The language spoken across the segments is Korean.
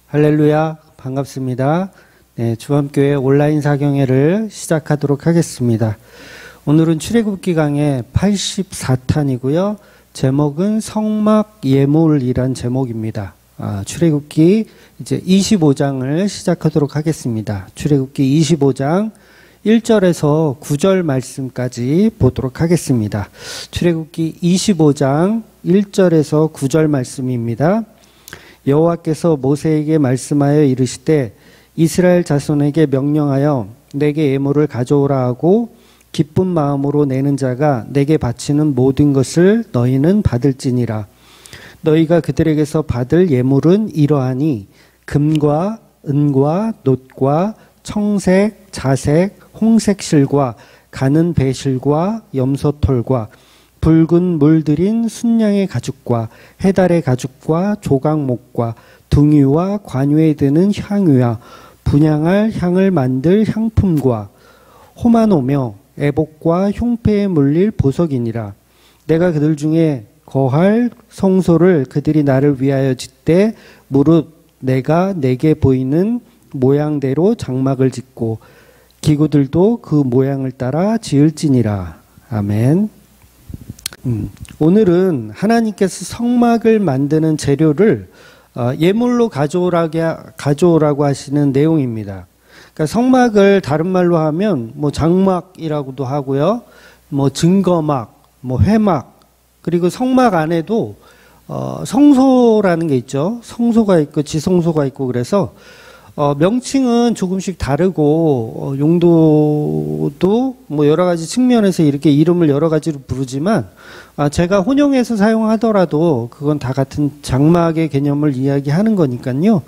할렐루야, 반갑습니다. 네, 주범교회 온라인 사경회를 시작하도록 하겠습니다. 오늘은 출애굽기 강의 84탄이고요. 제목은 성막 예물이란 제목입니다. 출애굽기 이제 25장을 시작하도록 하겠습니다. 출애굽기 25장 1절에서 9절 말씀까지 보도록 하겠습니다. 출애굽기 25장 1절에서 9절 말씀입니다. 여호와께서 모세에게 말씀하여 이르시되 이스라엘 자손에게 명령하여 내게 예물을 가져오라 하고 기쁜 마음으로 내는 자가 내게 바치는 모든 것을 너희는 받을지니라. 너희가 그들에게서 받을 예물은 이러하니 금과 은과 놋과 청색, 자색, 홍색 실과 가는 배실과 염소털과 붉은 물들인 순양의 가죽과 해달의 가죽과 조각목과 둥이와 관유에 드는 향유와 분향할 향을 만들 향품과 호마노며 애복과 흉패에 물릴 보석이니라. 내가 그들 중에 거할 성소를 그들이 나를 위하여 짓되 무릇 내가 내게 보이는 모양대로 장막을 짓고 기구들도 그 모양을 따라 지을지니라. 아멘. 오늘은 하나님께서 성막을 만드는 재료를 예물로 가져오라고 하시는 내용입니다. 그러니까 성막을 다른 말로 하면 뭐 장막이라고도 하고요, 뭐 증거막, 뭐 회막, 그리고 성막 안에도 성소라는 게 있죠. 성소가 있고 지성소가 있고 그래서 명칭은 조금씩 다르고 용도도 뭐 여러 가지 측면에서 이렇게 이름을 여러 가지로 부르지만 제가 혼용해서 사용하더라도 그건 다 같은 장막의 개념을 이야기하는 거니까요.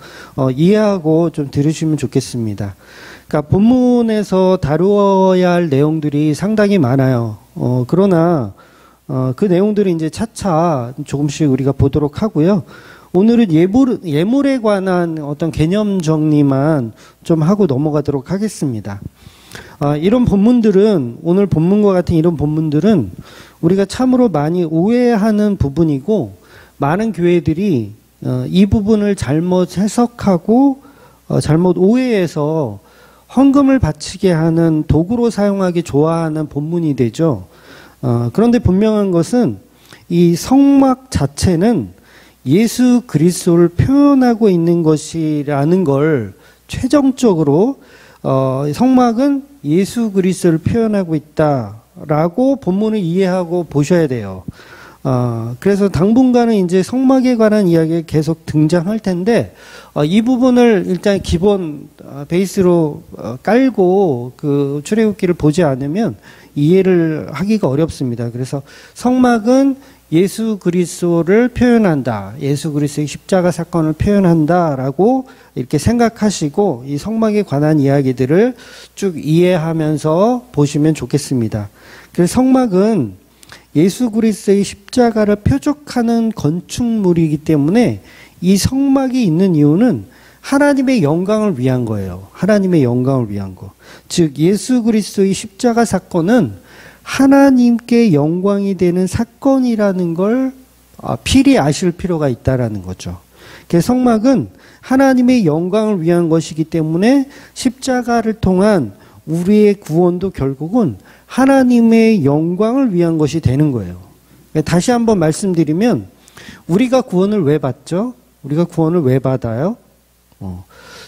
이해하고 좀 들으시면 좋겠습니다. 그러니까 본문에서 다루어야 할 내용들이 상당히 많아요. 그러나 그 내용들을 이제 차차 조금씩 우리가 보도록 하고요. 오늘은 예물에 관한 어떤 개념 정리만 좀 하고 넘어가도록 하겠습니다. 이런 본문들은, 오늘 본문과 같은 이런 본문들은 우리가 참으로 많이 오해하는 부분이고, 많은 교회들이 이 부분을 잘못 해석하고 잘못 오해해서 헌금을 바치게 하는 도구로 사용하기 좋아하는 본문이 되죠. 그런데 분명한 것은 이 성막 자체는 예수 그리스도를 표현하고 있는 것이라는 걸 최종적으로 성막은 예수 그리스도를 표현하고 있다라고 본문을 이해하고 보셔야 돼요. 그래서 당분간은 이제 성막에 관한 이야기가 계속 등장할 텐데 이 부분을 일단 기본 베이스로 깔고 그 출애굽기를 보지 않으면 이해를 하기가 어렵습니다. 그래서 성막은 예수 그리스도를 표현한다. 예수 그리스도의 십자가 사건을 표현한다라고 이렇게 생각하시고 이 성막에 관한 이야기들을 쭉 이해하면서 보시면 좋겠습니다. 그래서 성막은 예수 그리스도의 십자가를 표적하는 건축물이기 때문에 이 성막이 있는 이유는 하나님의 영광을 위한 거예요. 하나님의 영광을 위한 거. 즉 예수 그리스도의 십자가 사건은 하나님께 영광이 되는 사건이라는 걸 필히 아실 필요가 있다라는 거죠. 성막은 하나님의 영광을 위한 것이기 때문에 십자가를 통한 우리의 구원도 결국은 하나님의 영광을 위한 것이 되는 거예요. 다시 한번 말씀드리면 우리가 구원을 왜 받죠? 우리가 구원을 왜 받아요?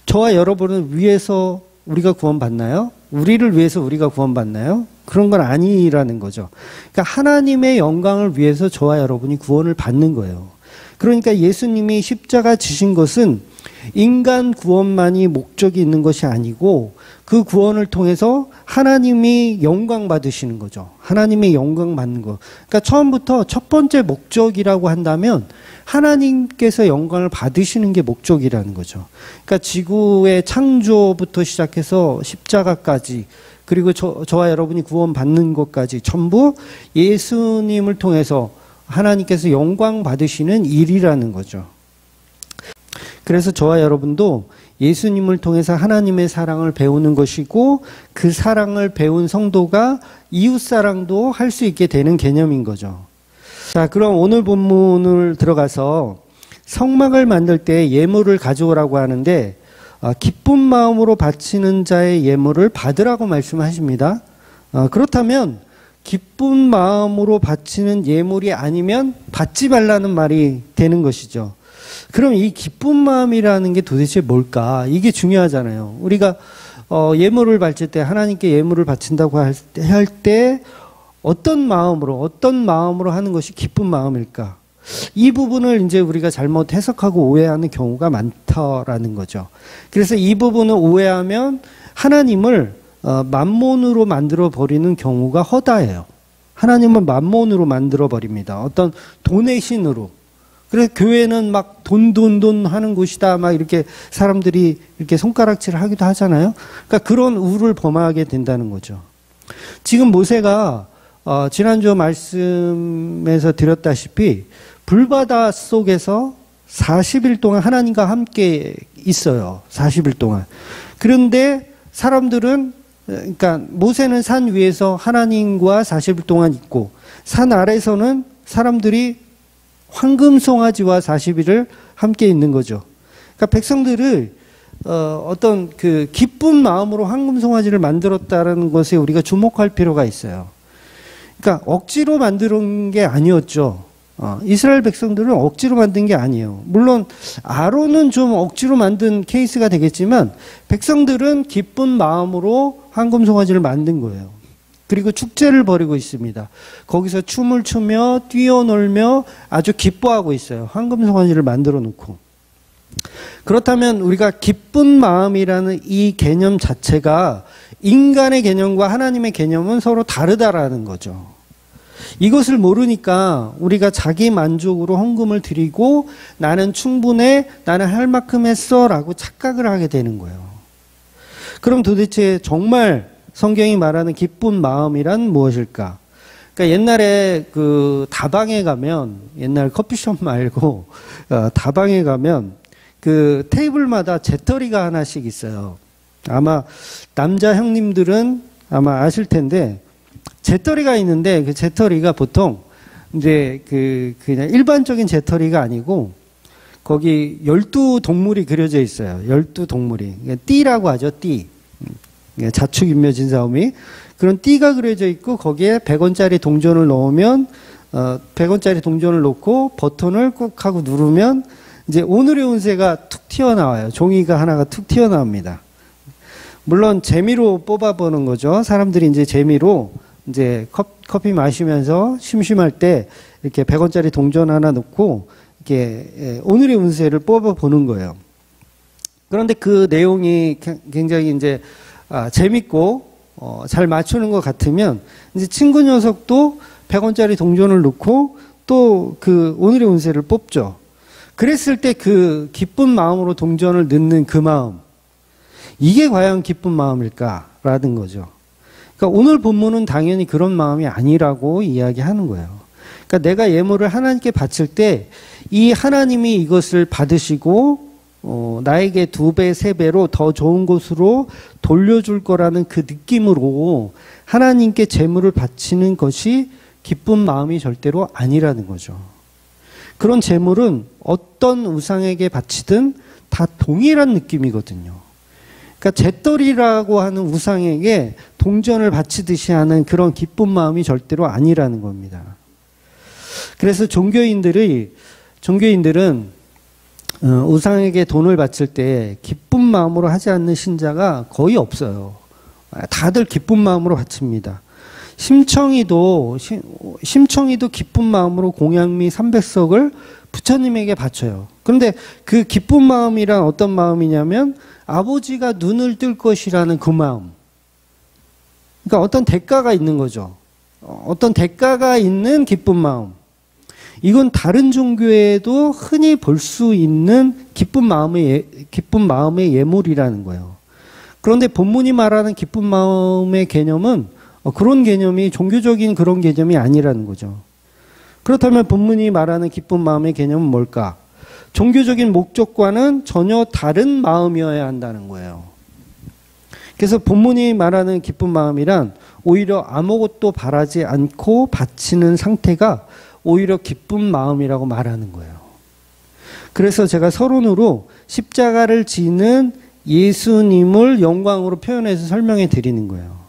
저와 여러분을 위해서 우리가 구원받나요? 우리를 위해서 우리가 구원받나요? 그런 건 아니라는 거죠. 그러니까 하나님의 영광을 위해서 저와 여러분이 구원을 받는 거예요. 그러니까 예수님이 십자가 지신 것은 인간 구원만이 목적이 있는 것이 아니고 그 구원을 통해서 하나님이 영광 받으시는 거죠. 하나님의 영광 받는 거. 그러니까 처음부터 첫 번째 목적이라고 한다면 하나님께서 영광을 받으시는 게 목적이라는 거죠. 그러니까 지구의 창조부터 시작해서 십자가까지 그리고 저와 여러분이 구원받는 것까지 전부 예수님을 통해서 하나님께서 영광 받으시는 일이라는 거죠. 그래서 저와 여러분도 예수님을 통해서 하나님의 사랑을 배우는 것이고 그 사랑을 배운 성도가 이웃사랑도 할 수 있게 되는 개념인 거죠. 자, 그럼 오늘 본문을 들어가서 성막을 만들 때 예물을 가져오라고 하는데 기쁜 마음으로 바치는 자의 예물을 받으라고 말씀하십니다. 그렇다면 기쁜 마음으로 바치는 예물이 아니면 받지 말라는 말이 되는 것이죠. 그럼 이 기쁜 마음이라는 게 도대체 뭘까? 이게 중요하잖아요. 우리가 예물을 바칠 때, 하나님께 예물을 바친다고 할 때 어떤 마음으로 하는 것이 기쁜 마음일까? 이 부분을 이제 우리가 잘못 해석하고 오해하는 경우가 많다라는 거죠. 그래서 이 부분을 오해하면 하나님을 만몬으로 만들어 버리는 경우가 허다해요. 하나님은 만몬으로 만들어 버립니다. 어떤 돈의 신으로. 그래서 교회는 막 돈 하는 곳이다. 막 이렇게 사람들이 이렇게 손가락질을 하기도 하잖아요. 그러니까 그런 우를 범하게 된다는 거죠. 지금 모세가 지난주 말씀에서 드렸다시피 불바다 속에서 40일 동안 하나님과 함께 있어요. 40일 동안. 그런데 사람들은, 그러니까 모세는 산 위에서 하나님과 40일 동안 있고 산 아래서는 사람들이 황금 송아지와 40일을 함께 있는 거죠. 그러니까 백성들을 어떤 그 기쁜 마음으로 황금 송아지를 만들었다는 것에 우리가 주목할 필요가 있어요. 그러니까 억지로 만든 게 아니었죠. 이스라엘 백성들은 억지로 만든 게 아니에요. 물론 아론은 좀 억지로 만든 케이스가 되겠지만 백성들은 기쁜 마음으로 황금 송아지를 만든 거예요. 그리고 축제를 벌이고 있습니다. 거기서 춤을 추며 뛰어놀며 아주 기뻐하고 있어요. 황금 송아지를 만들어 놓고. 그렇다면 우리가 기쁜 마음이라는 이 개념 자체가 인간의 개념과 하나님의 개념은 서로 다르다라는 거죠. 이것을 모르니까 우리가 자기 만족으로 헌금을 드리고 나는 충분해, 나는 할 만큼 했어 라고 착각을 하게 되는 거예요. 그럼 도대체 정말 성경이 말하는 기쁜 마음이란 무엇일까? 그러니까 옛날에 그 다방에 가면, 옛날 커피숍 말고 다방에 가면 그 테이블마다 재떨이가 하나씩 있어요. 아마 남자 형님들은 아마 아실 텐데 재떨이가 있는데 그 재떨이가 보통 이제 그냥 일반적인 재떨이가 아니고 거기 12동물이 그려져 있어요. 12동물이. 띠라고 하죠. 띠. 자축인묘진사오미. 그런 띠가 그려져 있고 거기에 100원짜리 동전을 넣으면 100원짜리 동전을 넣고 버튼을 꾹 하고 누르면 이제 오늘의 운세가 툭 튀어나와요. 종이가 하나가 툭 튀어나옵니다. 물론 재미로 뽑아보는 거죠. 사람들이 이제 재미로 이제 커피 마시면서 심심할 때 이렇게 100원짜리 동전 하나 넣고 이렇게 오늘의 운세를 뽑아보는 거예요. 그런데 그 내용이 굉장히 이제 재밌고 잘 맞추는 것 같으면 이제 친구 녀석도 100원짜리 동전을 넣고 또 그 오늘의 운세를 뽑죠. 그랬을 때 그 기쁜 마음으로 동전을 넣는 그 마음, 이게 과연 기쁜 마음일까라는 거죠. 그러니까 오늘 본문은 당연히 그런 마음이 아니라고 이야기하는 거예요. 그러니까 내가 예물을 하나님께 바칠 때 이 하나님이 이것을 받으시고 나에게 2배, 3배로 더 좋은 곳으로 돌려줄 거라는 그 느낌으로 하나님께 제물을 바치는 것이 기쁜 마음이 절대로 아니라는 거죠. 그런 제물은 어떤 우상에게 바치든 다 동일한 느낌이거든요. 그러니까 재떨이라고 하는 우상에게 동전을 바치듯이 하는 그런 기쁜 마음이 절대로 아니라는 겁니다. 그래서 종교인들은 우상에게 돈을 바칠 때 기쁜 마음으로 하지 않는 신자가 거의 없어요. 다들 기쁜 마음으로 바칩니다. 심청이도 기쁜 마음으로 공양미 300석을 부처님에게 바쳐요. 그런데 그 기쁜 마음이란 어떤 마음이냐면 아버지가 눈을 뜰 것이라는 그 마음. 그러니까 어떤 대가가 있는 거죠. 어떤 대가가 있는 기쁜 마음. 이건 다른 종교에도 흔히 볼 수 있는 기쁜 마음의 예물이라는 거예요. 그런데 본문이 말하는 기쁜 마음의 개념은 그런 개념이 종교적인 그런 개념이 아니라는 거죠. 그렇다면 본문이 말하는 기쁜 마음의 개념은 뭘까? 종교적인 목적과는 전혀 다른 마음이어야 한다는 거예요. 그래서 본문이 말하는 기쁜 마음이란 오히려 아무것도 바라지 않고 바치는 상태가 오히려 기쁜 마음이라고 말하는 거예요. 그래서 제가 서론으로 십자가를 지는 예수님을 영광으로 표현해서 설명해 드리는 거예요.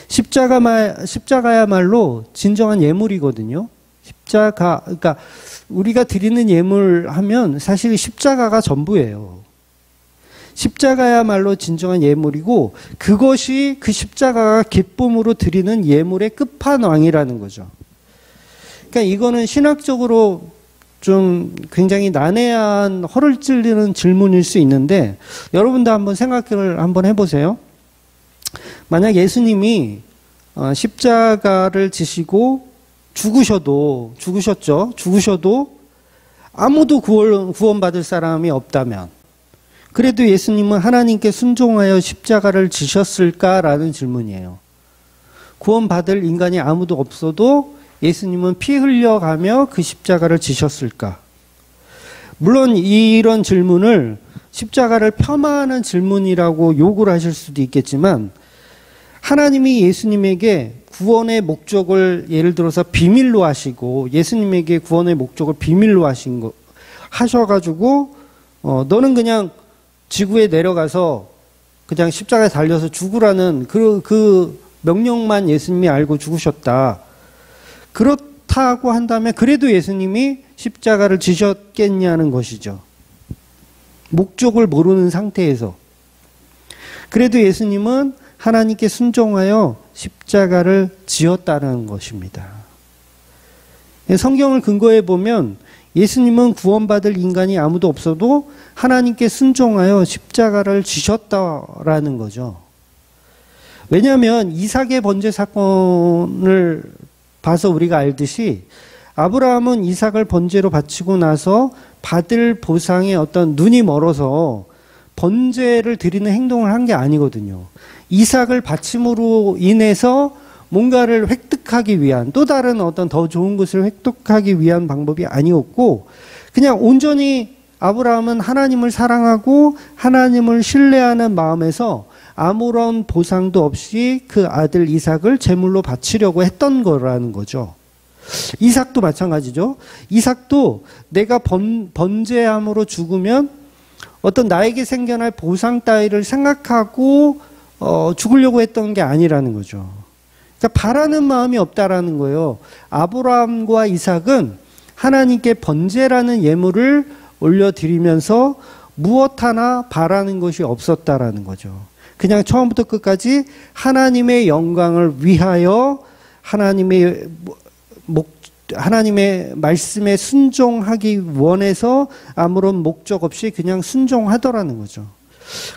십자가야말로 진정한 예물이거든요. 그러니까 우리가 드리는 예물 하면 사실 십자가가 전부예요. 십자가야말로 진정한 예물이고 그것이 그 십자가가 기쁨으로 드리는 예물의 끝판왕이라는 거죠. 그러니까 이거는 신학적으로 좀 굉장히 난해한 허를 찔리는 질문일 수 있는데 여러분도 한번 생각을 한번 해보세요. 만약 예수님이 십자가를 지시고 죽으셔도 아무도 구원받을 사람이 없다면 그래도 예수님은 하나님께 순종하여 십자가를 지셨을까라는 질문이에요. 구원받을 인간이 아무도 없어도 예수님은 피 흘려가며 그 십자가를 지셨을까? 물론 이런 질문을 십자가를 폄하하는 질문이라고 욕을 하실 수도 있겠지만 하나님이 예수님에게 구원의 목적을 예를 들어서 비밀로 하시고 예수님에게 구원의 목적을 비밀로 하셔가지고 너는 그냥 지구에 내려가서 그냥 십자가에 달려서 죽으라는 그 명령만 예수님이 알고 죽으셨다. 그렇다고 한다면 그래도 예수님이 십자가를 지셨겠냐는 것이죠. 목적을 모르는 상태에서. 그래도 예수님은 하나님께 순종하여 십자가를 지었다는 것입니다. 성경을 근거해 보면 예수님은 구원받을 인간이 아무도 없어도 하나님께 순종하여 십자가를 지셨다라는 거죠. 왜냐하면 이삭의 번제 사건을 봐서 우리가 알듯이 아브라함은 이삭을 번제로 바치고 나서 받을 보상에 어떤 눈이 멀어서 번제를 드리는 행동을 한 게 아니거든요. 이삭을 바침으로 인해서 뭔가를 획득하기 위한 또 다른 어떤 더 좋은 것을 획득하기 위한 방법이 아니었고 그냥 온전히 아브라함은 하나님을 사랑하고 하나님을 신뢰하는 마음에서 아무런 보상도 없이 그 아들 이삭을 제물로 바치려고 했던 거라는 거죠. 이삭도 마찬가지죠. 이삭도 내가 번제함으로 죽으면 어떤 나에게 생겨날 보상 따위를 생각하고 죽으려고 했던 게 아니라는 거죠. 그러니까 바라는 마음이 없다라는 거예요. 아브라함과 이삭은 하나님께 번제라는 예물을 올려드리면서 무엇 하나 바라는 것이 없었다라는 거죠. 그냥 처음부터 끝까지 하나님의 영광을 위하여 하나님의 말씀에 순종하기 원해서 아무런 목적 없이 그냥 순종하더라는 거죠.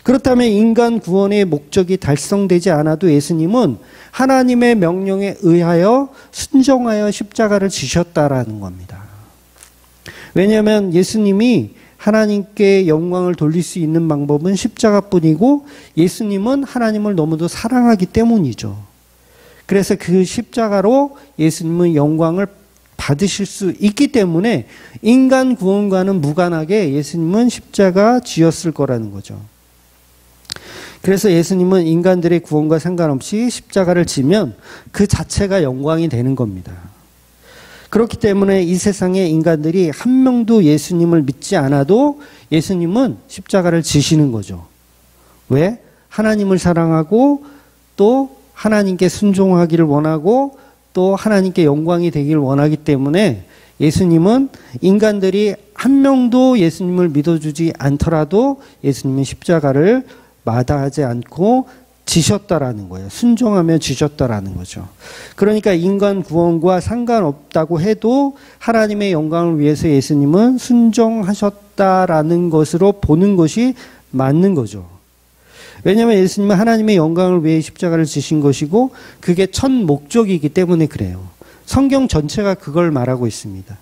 그렇다면 인간 구원의 목적이 달성되지 않아도 예수님은 하나님의 명령에 의하여 순종하여 십자가를 지셨다라는 겁니다. 왜냐하면 예수님이 하나님께 영광을 돌릴 수 있는 방법은 십자가뿐이고 예수님은 하나님을 너무도 사랑하기 때문이죠. 그래서 그 십자가로 예수님은 영광을 받으실 수 있기 때문에 인간 구원과는 무관하게 예수님은 십자가 지었을 거라는 거죠. 그래서 예수님은 인간들의 구원과 상관없이 십자가를 지면 그 자체가 영광이 되는 겁니다. 그렇기 때문에 이 세상의 인간들이 한 명도 예수님을 믿지 않아도 예수님은 십자가를 지시는 거죠. 왜? 하나님을 사랑하고 또 하나님께 순종하기를 원하고 또 하나님께 영광이 되기를 원하기 때문에 예수님은 인간들이 한 명도 예수님을 믿어주지 않더라도 예수님은 십자가를 마다하지 않고 지셨다라는 거예요. 순종하며 지셨다라는 거죠. 그러니까 인간 구원과 상관없다고 해도 하나님의 영광을 위해서 예수님은 순종하셨다라는 것으로 보는 것이 맞는 거죠. 왜냐하면 예수님은 하나님의 영광을 위해 십자가를 지신 것이고 그게 첫 목적이기 때문에 그래요. 성경 전체가 그걸 말하고 있습니다.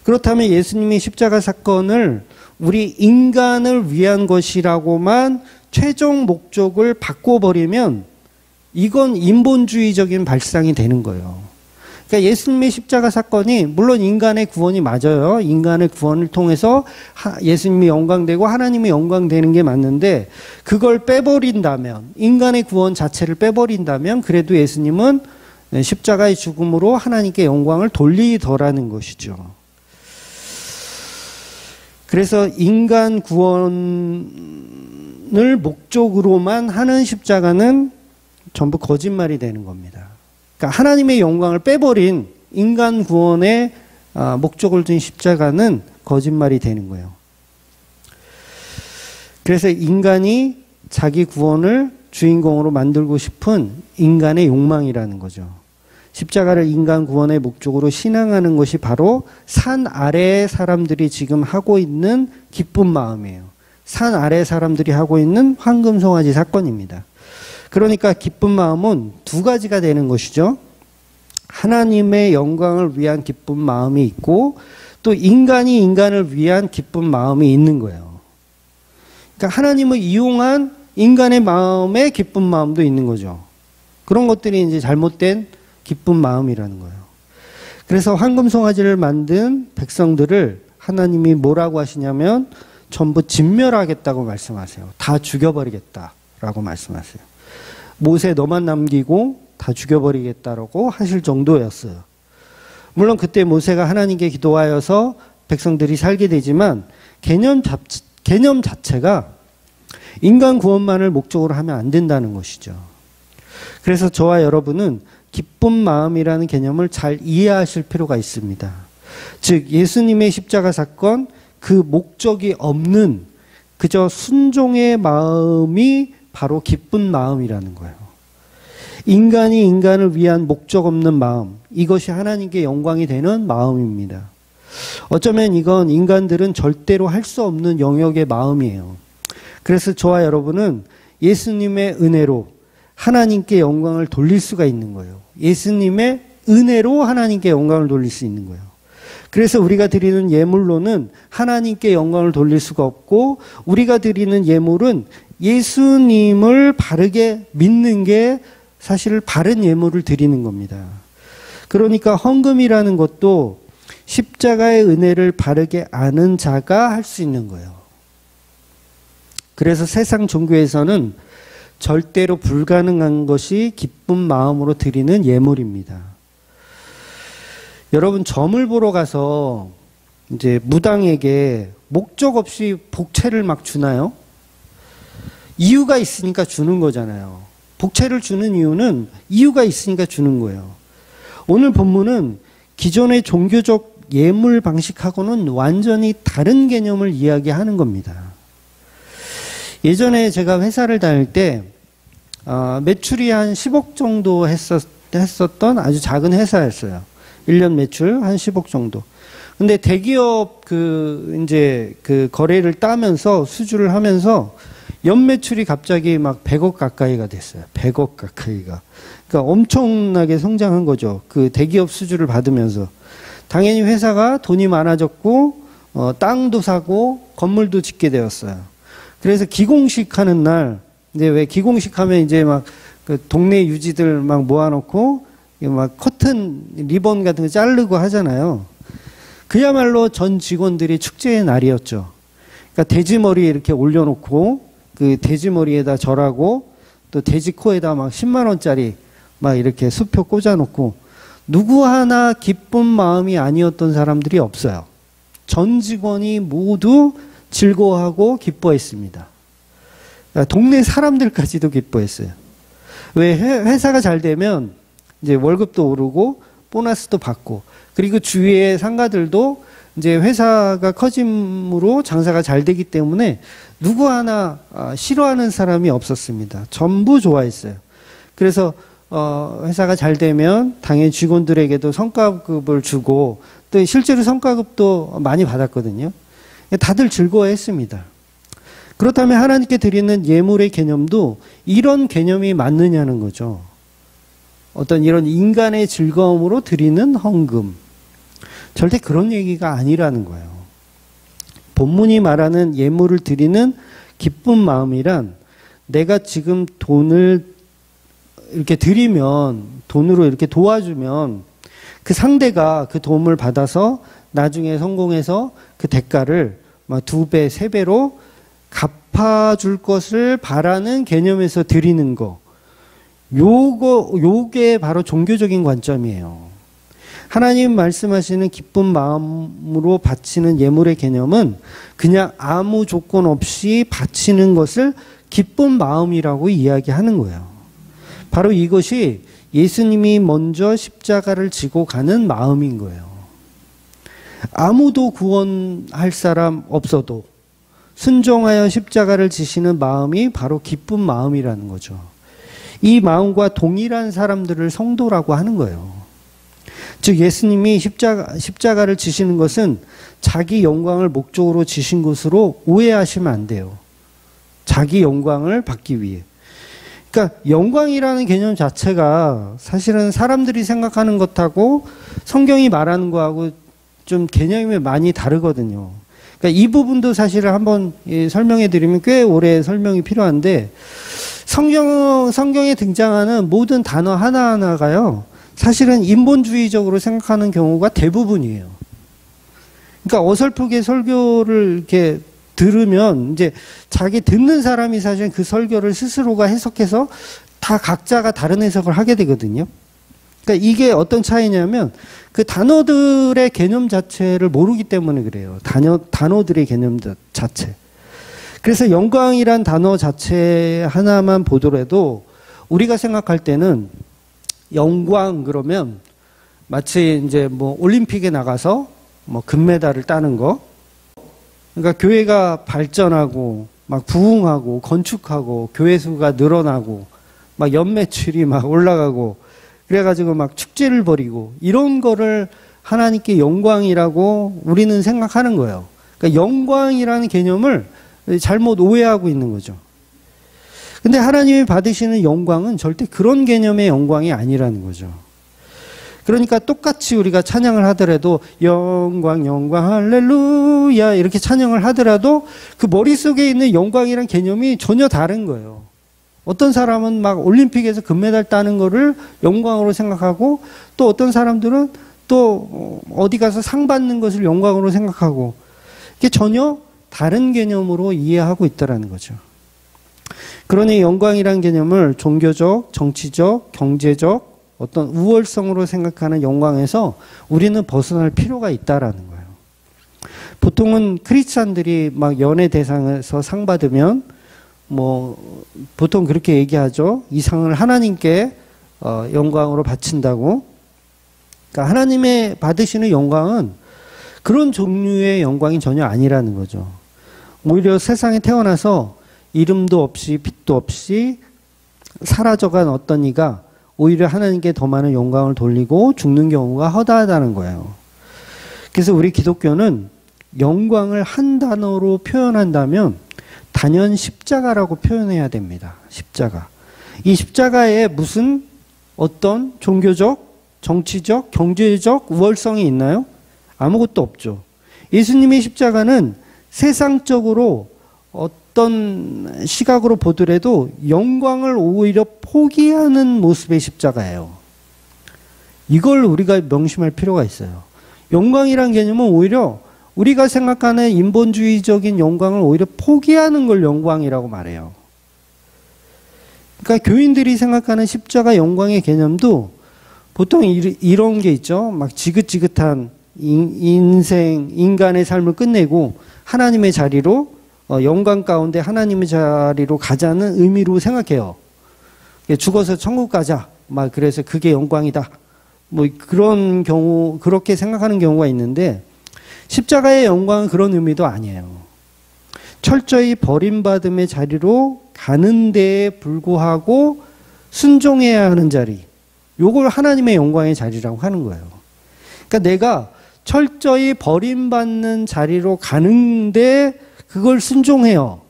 그렇다면 예수님이 십자가 사건을 우리 인간을 위한 것이라고만 최종 목적을 바꿔버리면 이건 인본주의적인 발상이 되는 거예요. 그러니까 예수님의 십자가 사건이 물론 인간의 구원이 맞아요. 인간의 구원을 통해서 예수님이 영광되고 하나님의 영광되는 게 맞는데 그걸 빼버린다면 인간의 구원 자체를 빼버린다면 그래도 예수님은 십자가의 죽음으로 하나님께 영광을 돌리더라는 것이죠. 그래서 인간 구원을 목적으로만 하는 십자가는 전부 거짓말이 되는 겁니다. 그러니까 하나님의 영광을 빼버린 인간 구원의 목적을 둔 십자가는 거짓말이 되는 거예요. 그래서 인간이 자기 구원을 주인공으로 만들고 싶은 인간의 욕망이라는 거죠. 십자가를 인간 구원의 목적으로 신앙하는 것이 바로 산 아래의 사람들이 지금 하고 있는 기쁜 마음이에요. 산 아래 사람들이 하고 있는 황금송아지 사건입니다. 그러니까 기쁜 마음은 두 가지가 되는 것이죠. 하나님의 영광을 위한 기쁜 마음이 있고 또 인간이 인간을 위한 기쁜 마음이 있는 거예요. 그러니까 하나님을 이용한 인간의 마음에 기쁜 마음도 있는 거죠. 그런 것들이 이제 잘못된 기쁜 마음이라는 거예요. 그래서 황금송아지를 만든 백성들을 하나님이 뭐라고 하시냐면 전부 진멸하겠다고 말씀하세요. 다 죽여버리겠다라고 말씀하세요. 모세 너만 남기고 다 죽여버리겠다라고 하실 정도였어요. 물론 그때 모세가 하나님께 기도하여서 백성들이 살게 되지만 개념 자체가 인간 구원만을 목적으로 하면 안 된다는 것이죠. 그래서 저와 여러분은 기쁜 마음이라는 개념을 잘 이해하실 필요가 있습니다. 즉 예수님의 십자가 사건 그 목적이 없는 그저 순종의 마음이 바로 기쁜 마음이라는 거예요. 인간이 인간을 위한 목적 없는 마음, 이것이 하나님께 영광이 되는 마음입니다. 어쩌면 이건 인간들은 절대로 할 수 없는 영역의 마음이에요. 그래서 저와 여러분은 예수님의 은혜로 하나님께 영광을 돌릴 수가 있는 거예요. 예수님의 은혜로 하나님께 영광을 돌릴 수 있는 거예요. 그래서 우리가 드리는 예물로는 하나님께 영광을 돌릴 수가 없고 우리가 드리는 예물은 예수님을 바르게 믿는 게 사실 바른 예물을 드리는 겁니다. 그러니까 헌금이라는 것도 십자가의 은혜를 바르게 아는 자가 할 수 있는 거예요. 그래서 세상 종교에서는 절대로 불가능한 것이 기쁜 마음으로 드리는 예물입니다. 여러분 점을 보러 가서 이제 무당에게 목적 없이 복채를 막 주나요? 이유가 있으니까 주는 거잖아요. 복채를 주는 이유는 이유가 있으니까 주는 거예요. 오늘 본문은 기존의 종교적 예물 방식하고는 완전히 다른 개념을 이야기하는 겁니다. 예전에 제가 회사를 다닐 때 매출이 한 10억 정도 했었던 아주 작은 회사였어요. 1년 매출 한 10억 정도. 근데 대기업 이제 거래를 따면서 수주를 하면서 연 매출이 갑자기 막 100억 가까이가 됐어요. 100억 가까이가. 그러니까 엄청나게 성장한 거죠. 그 대기업 수주를 받으면서. 당연히 회사가 돈이 많아졌고, 땅도 사고, 건물도 짓게 되었어요. 그래서 기공식 하는 날, 이제 왜 기공식 하면 이제 막 그 동네 유지들 막 모아놓고, 막 커튼, 리본 같은 거 자르고 하잖아요. 그야말로 전 직원들이 축제의 날이었죠. 그러니까 돼지머리 이렇게 올려놓고, 그 돼지머리에다 절하고, 또 돼지 코에다 막 10만원짜리 막 이렇게 수표 꽂아놓고, 누구 하나 기쁜 마음이 아니었던 사람들이 없어요. 전 직원이 모두 즐거워하고 기뻐했습니다. 동네 사람들까지도 기뻐했어요. 왜 회사가 잘 되면 이제 월급도 오르고 보너스도 받고 그리고 주위의 상가들도 이제 회사가 커짐으로 장사가 잘 되기 때문에 누구 하나 싫어하는 사람이 없었습니다. 전부 좋아했어요. 그래서 회사가 잘 되면 당연히 직원들에게도 성과급을 주고 또 실제로 성과급도 많이 받았거든요. 다들 즐거워했습니다. 그렇다면 하나님께 드리는 예물의 개념도 이런 개념이 맞느냐는 거죠. 어떤 이런 인간의 즐거움으로 드리는 헌금. 절대 그런 얘기가 아니라는 거예요. 본문이 말하는 예물을 드리는 기쁜 마음이란 내가 지금 돈을 이렇게 드리면, 돈으로 이렇게 도와주면 그 상대가 그 도움을 받아서 나중에 성공해서 그 대가를 막 2배, 3배로 갚아줄 것을 바라는 개념에서 드리는 거. 요게 바로 종교적인 관점이에요. 하나님 말씀하시는 기쁜 마음으로 바치는 예물의 개념은 그냥 아무 조건 없이 바치는 것을 기쁜 마음이라고 이야기하는 거예요. 바로 이것이 예수님이 먼저 십자가를 지고 가는 마음인 거예요. 아무도 구원할 사람 없어도 순종하여 십자가를 지시는 마음이 바로 기쁜 마음이라는 거죠. 이 마음과 동일한 사람들을 성도라고 하는 거예요. 즉 예수님이 십자가를 지시는 것은 자기 영광을 목적으로 지신 것으로 오해하시면 안 돼요. 자기 영광을 받기 위해. 그러니까 영광이라는 개념 자체가 사실은 사람들이 생각하는 것하고 성경이 말하는 거하고 좀 개념이 많이 다르거든요. 그러니까 이 부분도 사실은 한번 설명해 드리면 꽤 오래 설명이 필요한데 성경에 등장하는 모든 단어 하나하나가요. 사실은 인본주의적으로 생각하는 경우가 대부분이에요. 그러니까 어설프게 설교를 이렇게 들으면 이제 자기 듣는 사람이 사실 그 설교를 스스로가 해석해서 다 각자가 다른 해석을 하게 되거든요. 그러니까 이게 어떤 차이냐면 그 단어들의 개념 자체를 모르기 때문에 그래요. 단어들의 개념 자체. 그래서 영광이란 단어 자체 하나만 보더라도 우리가 생각할 때는 영광 그러면 마치 이제 뭐 올림픽에 나가서 뭐 금메달을 따는 거. 그러니까 교회가 발전하고 막 부흥하고 건축하고 교회 수가 늘어나고 막 연매출이 막 올라가고 그래가지고 막 축제를 벌이고 이런 거를 하나님께 영광이라고 우리는 생각하는 거예요. 그러니까 영광이라는 개념을 잘못 오해하고 있는 거죠. 근데 하나님이 받으시는 영광은 절대 그런 개념의 영광이 아니라는 거죠. 그러니까 똑같이 우리가 찬양을 하더라도 영광 영광 할렐루야 이렇게 찬양을 하더라도 그 머릿속에 있는 영광이란 개념이 전혀 다른 거예요. 어떤 사람은 막 올림픽에서 금메달 따는 거를 영광으로 생각하고 또 어떤 사람들은 또 어디 가서 상 받는 것을 영광으로 생각하고 이게 전혀 다른 개념으로 이해하고 있다는 거죠. 그러니 영광이란 개념을 종교적, 정치적, 경제적 어떤 우월성으로 생각하는 영광에서 우리는 벗어날 필요가 있다라는 거예요. 보통은 크리스찬들이 막 연예 대상에서 상 받으면 뭐 보통 그렇게 얘기하죠. 이 상을 하나님께 영광으로 바친다고. 그러니까 하나님의 받으시는 영광은 그런 종류의 영광이 전혀 아니라는 거죠. 오히려 세상에 태어나서 이름도 없이 빛도 없이 사라져간 어떤 이가 오히려 하나님께 더 많은 영광을 돌리고 죽는 경우가 허다하다는 거예요. 그래서 우리 기독교는 영광을 한 단어로 표현한다면 단연 십자가라고 표현해야 됩니다. 십자가. 이 십자가에 무슨 어떤 종교적, 정치적, 경제적 우월성이 있나요? 아무것도 없죠. 예수님의 십자가는 세상적으로 어떤 시각으로 보더라도 영광을 오히려 포기하는 모습의 십자가예요. 이걸 우리가 명심할 필요가 있어요. 영광이란 개념은 오히려 우리가 생각하는 인본주의적인 영광을 오히려 포기하는 걸 영광이라고 말해요. 그러니까 교인들이 생각하는 십자가 영광의 개념도 보통 이런 게 있죠. 막 지긋지긋한 인생, 인간의 삶을 끝내고 하나님의 자리로 영광 가운데 하나님의 자리로 가자는 의미로 생각해요. 죽어서 천국 가자. 막 그래서 그게 영광이다. 뭐 그런 경우 그렇게 생각하는 경우가 있는데 십자가의 영광은 그런 의미도 아니에요. 철저히 버림받음의 자리로 가는 데에 불구하고 순종해야 하는 자리. 요걸 하나님의 영광의 자리라고 하는 거예요. 그러니까 내가 철저히 버림받는 자리로 가는데 그걸 순종해요.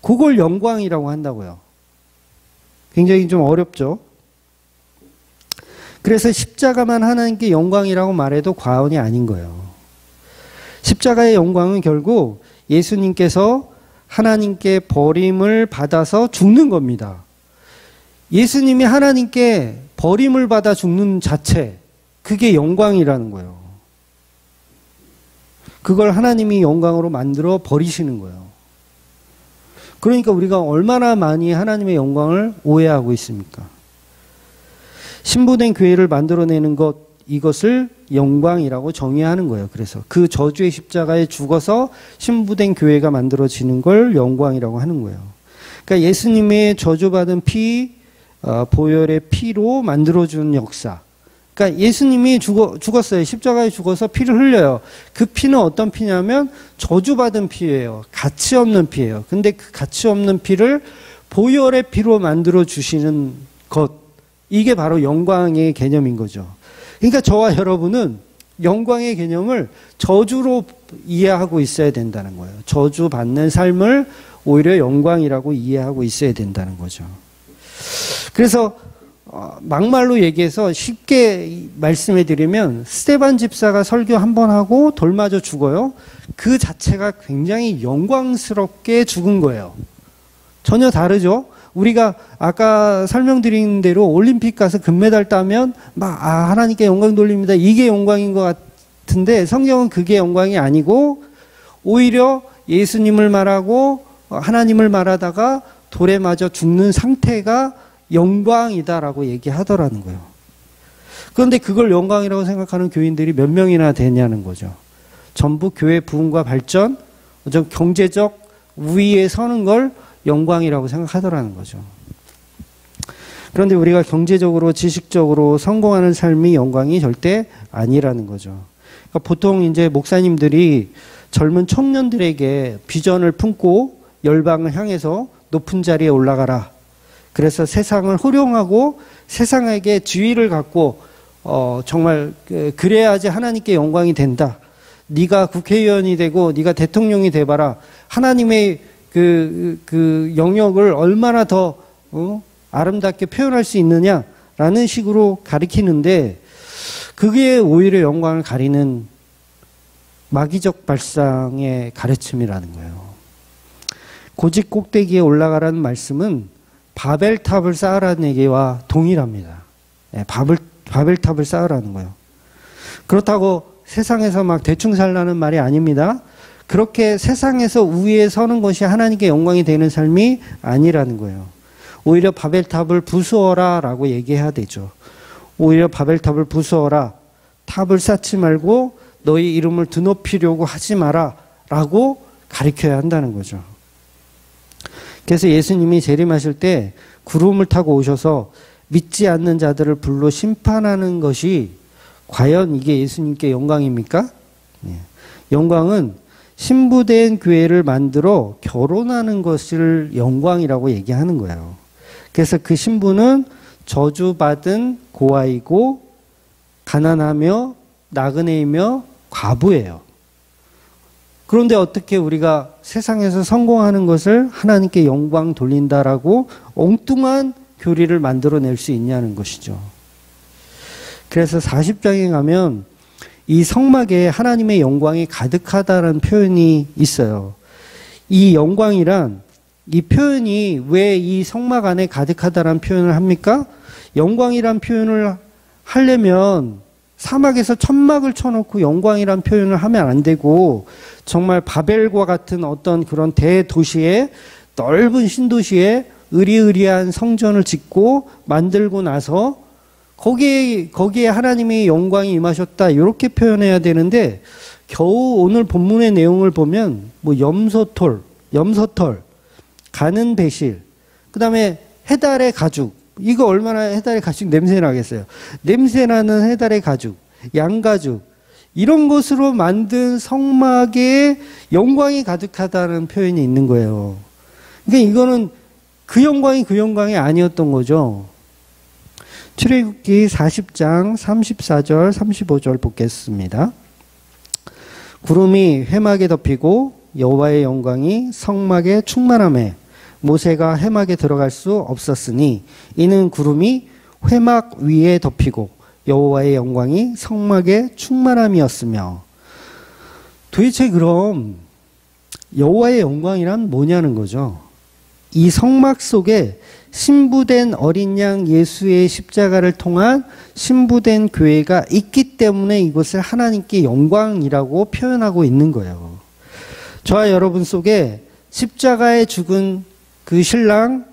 그걸 영광이라고 한다고요. 굉장히 좀 어렵죠. 그래서 십자가만 하나님께 영광이라고 말해도 과언이 아닌 거예요. 십자가의 영광은 결국 예수님께서 하나님께 버림을 받아서 죽는 겁니다. 예수님이 하나님께 버림을 받아 죽는 자체, 그게 영광이라는 거예요. 그걸 하나님이 영광으로 만들어 버리시는 거예요. 그러니까 우리가 얼마나 많이 하나님의 영광을 오해하고 있습니까? 신부된 교회를 만들어내는 것, 이것을 영광이라고 정의하는 거예요. 그래서 그 저주의 십자가에 죽어서 신부된 교회가 만들어지는 걸 영광이라고 하는 거예요. 그러니까 예수님의 저주받은 피, 보혈의 피로 만들어준 역사. 그러니까 예수님이 죽었어요. 십자가에 죽어서 피를 흘려요. 그 피는 어떤 피냐면 저주받은 피예요. 가치 없는 피예요. 근데 그 가치 없는 피를 보혈의 피로 만들어 주시는 것. 이게 바로 영광의 개념인 거죠. 그러니까 저와 여러분은 영광의 개념을 저주로 이해하고 있어야 된다는 거예요. 저주받는 삶을 오히려 영광이라고 이해하고 있어야 된다는 거죠. 그래서 막말로 얘기해서 쉽게 말씀해 드리면 스데반 집사가 설교 한 번 하고 돌 맞아 죽어요. 그 자체가 굉장히 영광스럽게 죽은 거예요. 전혀 다르죠. 우리가 아까 설명드린 대로 올림픽 가서 금메달 따면 하나님께 영광 돌립니다. 이게 영광인 것 같은데 성경은 그게 영광이 아니고 오히려 예수님을 말하고 하나님을 말하다가 돌에 맞아 죽는 상태가 영광이다라고 얘기하더라는 거예요. 그런데 그걸 영광이라고 생각하는 교인들이 몇 명이나 되냐는 거죠. 전부 교회 부흥과 발전, 경제적 우위에 서는 걸 영광이라고 생각하더라는 거죠. 그런데 우리가 경제적으로 지식적으로 성공하는 삶이 영광이 절대 아니라는 거죠. 그러니까 보통 이제 목사님들이 젊은 청년들에게 비전을 품고 열방을 향해서 높은 자리에 올라가라. 그래서 세상을 호령하고 세상에게 지위를 갖고 정말 그래야지 하나님께 영광이 된다. 네가 국회의원이 되고 네가 대통령이 돼봐라. 하나님의 그 영역을 얼마나 더 아름답게 표현할 수 있느냐라는 식으로 가리키는데 그게 오히려 영광을 가리는 마귀적 발상의 가르침이라는 거예요. 고집 꼭대기에 올라가라는 말씀은 바벨탑을 쌓으라는 얘기와 동일합니다. 바벨탑을 쌓으라는 거예요. 그렇다고 세상에서 막 대충 살라는 말이 아닙니다. 그렇게 세상에서 우위에 서는 것이 하나님께 영광이 되는 삶이 아니라는 거예요. 오히려 바벨탑을 부수어라 라고 얘기해야 되죠. 오히려 바벨탑을 부수어라. 탑을 쌓지 말고 너희 이름을 드높이려고 하지 마라 라고 가르쳐야 한다는 거죠. 그래서 예수님이 재림하실 때 구름을 타고 오셔서 믿지 않는 자들을 불러 심판하는 것이 과연 이게 예수님께 영광입니까? 영광은 신부된 교회를 만들어 결혼하는 것을 영광이라고 얘기하는 거예요. 그래서 그 신부는 저주받은 고아이고 가난하며 나그네이며 과부예요. 그런데 어떻게 우리가 세상에서 성공하는 것을 하나님께 영광 돌린다라고 엉뚱한 교리를 만들어낼 수 있냐는 것이죠. 그래서 40장에 가면 이 성막에 하나님의 영광이 가득하다는 표현이 있어요. 이 영광이란 이 표현이 왜 이 성막 안에 가득하다는 표현을 합니까? 영광이란 표현을 하려면 사막에서 천막을 쳐놓고 영광이란 표현을 하면 안 되고 정말 바벨과 같은 어떤 그런 대도시에 넓은 신도시에 으리으리한 성전을 짓고 만들고 나서 거기에 하나님의 영광이 임하셨다 이렇게 표현해야 되는데 겨우 오늘 본문의 내용을 보면 뭐 염소털, 가는 배실, 그 다음에 해달의 가죽, 이거 얼마나 해달의 가죽 냄새 나겠어요. 냄새 나는 해달의 가죽, 양가죽, 이런 것으로 만든 성막에 영광이 가득하다는 표현이 있는 거예요. 그러니까 이거는 그 영광이 아니었던 거죠. 출애굽기 40장 34절 35절 보겠습니다. 구름이 회막에 덮이고 여호와의 영광이 성막에 충만하매 모세가 회막에 들어갈 수 없었으니 이는 구름이 회막 위에 덮이고 여호와의 영광이 성막에 충만함이었으며. 도대체 그럼 여호와의 영광이란 뭐냐는 거죠. 이 성막 속에 신부된 어린 양 예수의 십자가를 통한 신부된 교회가 있기 때문에 이것을 하나님께 영광이라고 표현하고 있는 거예요. 저와 여러분 속에 십자가에 죽은 그 신랑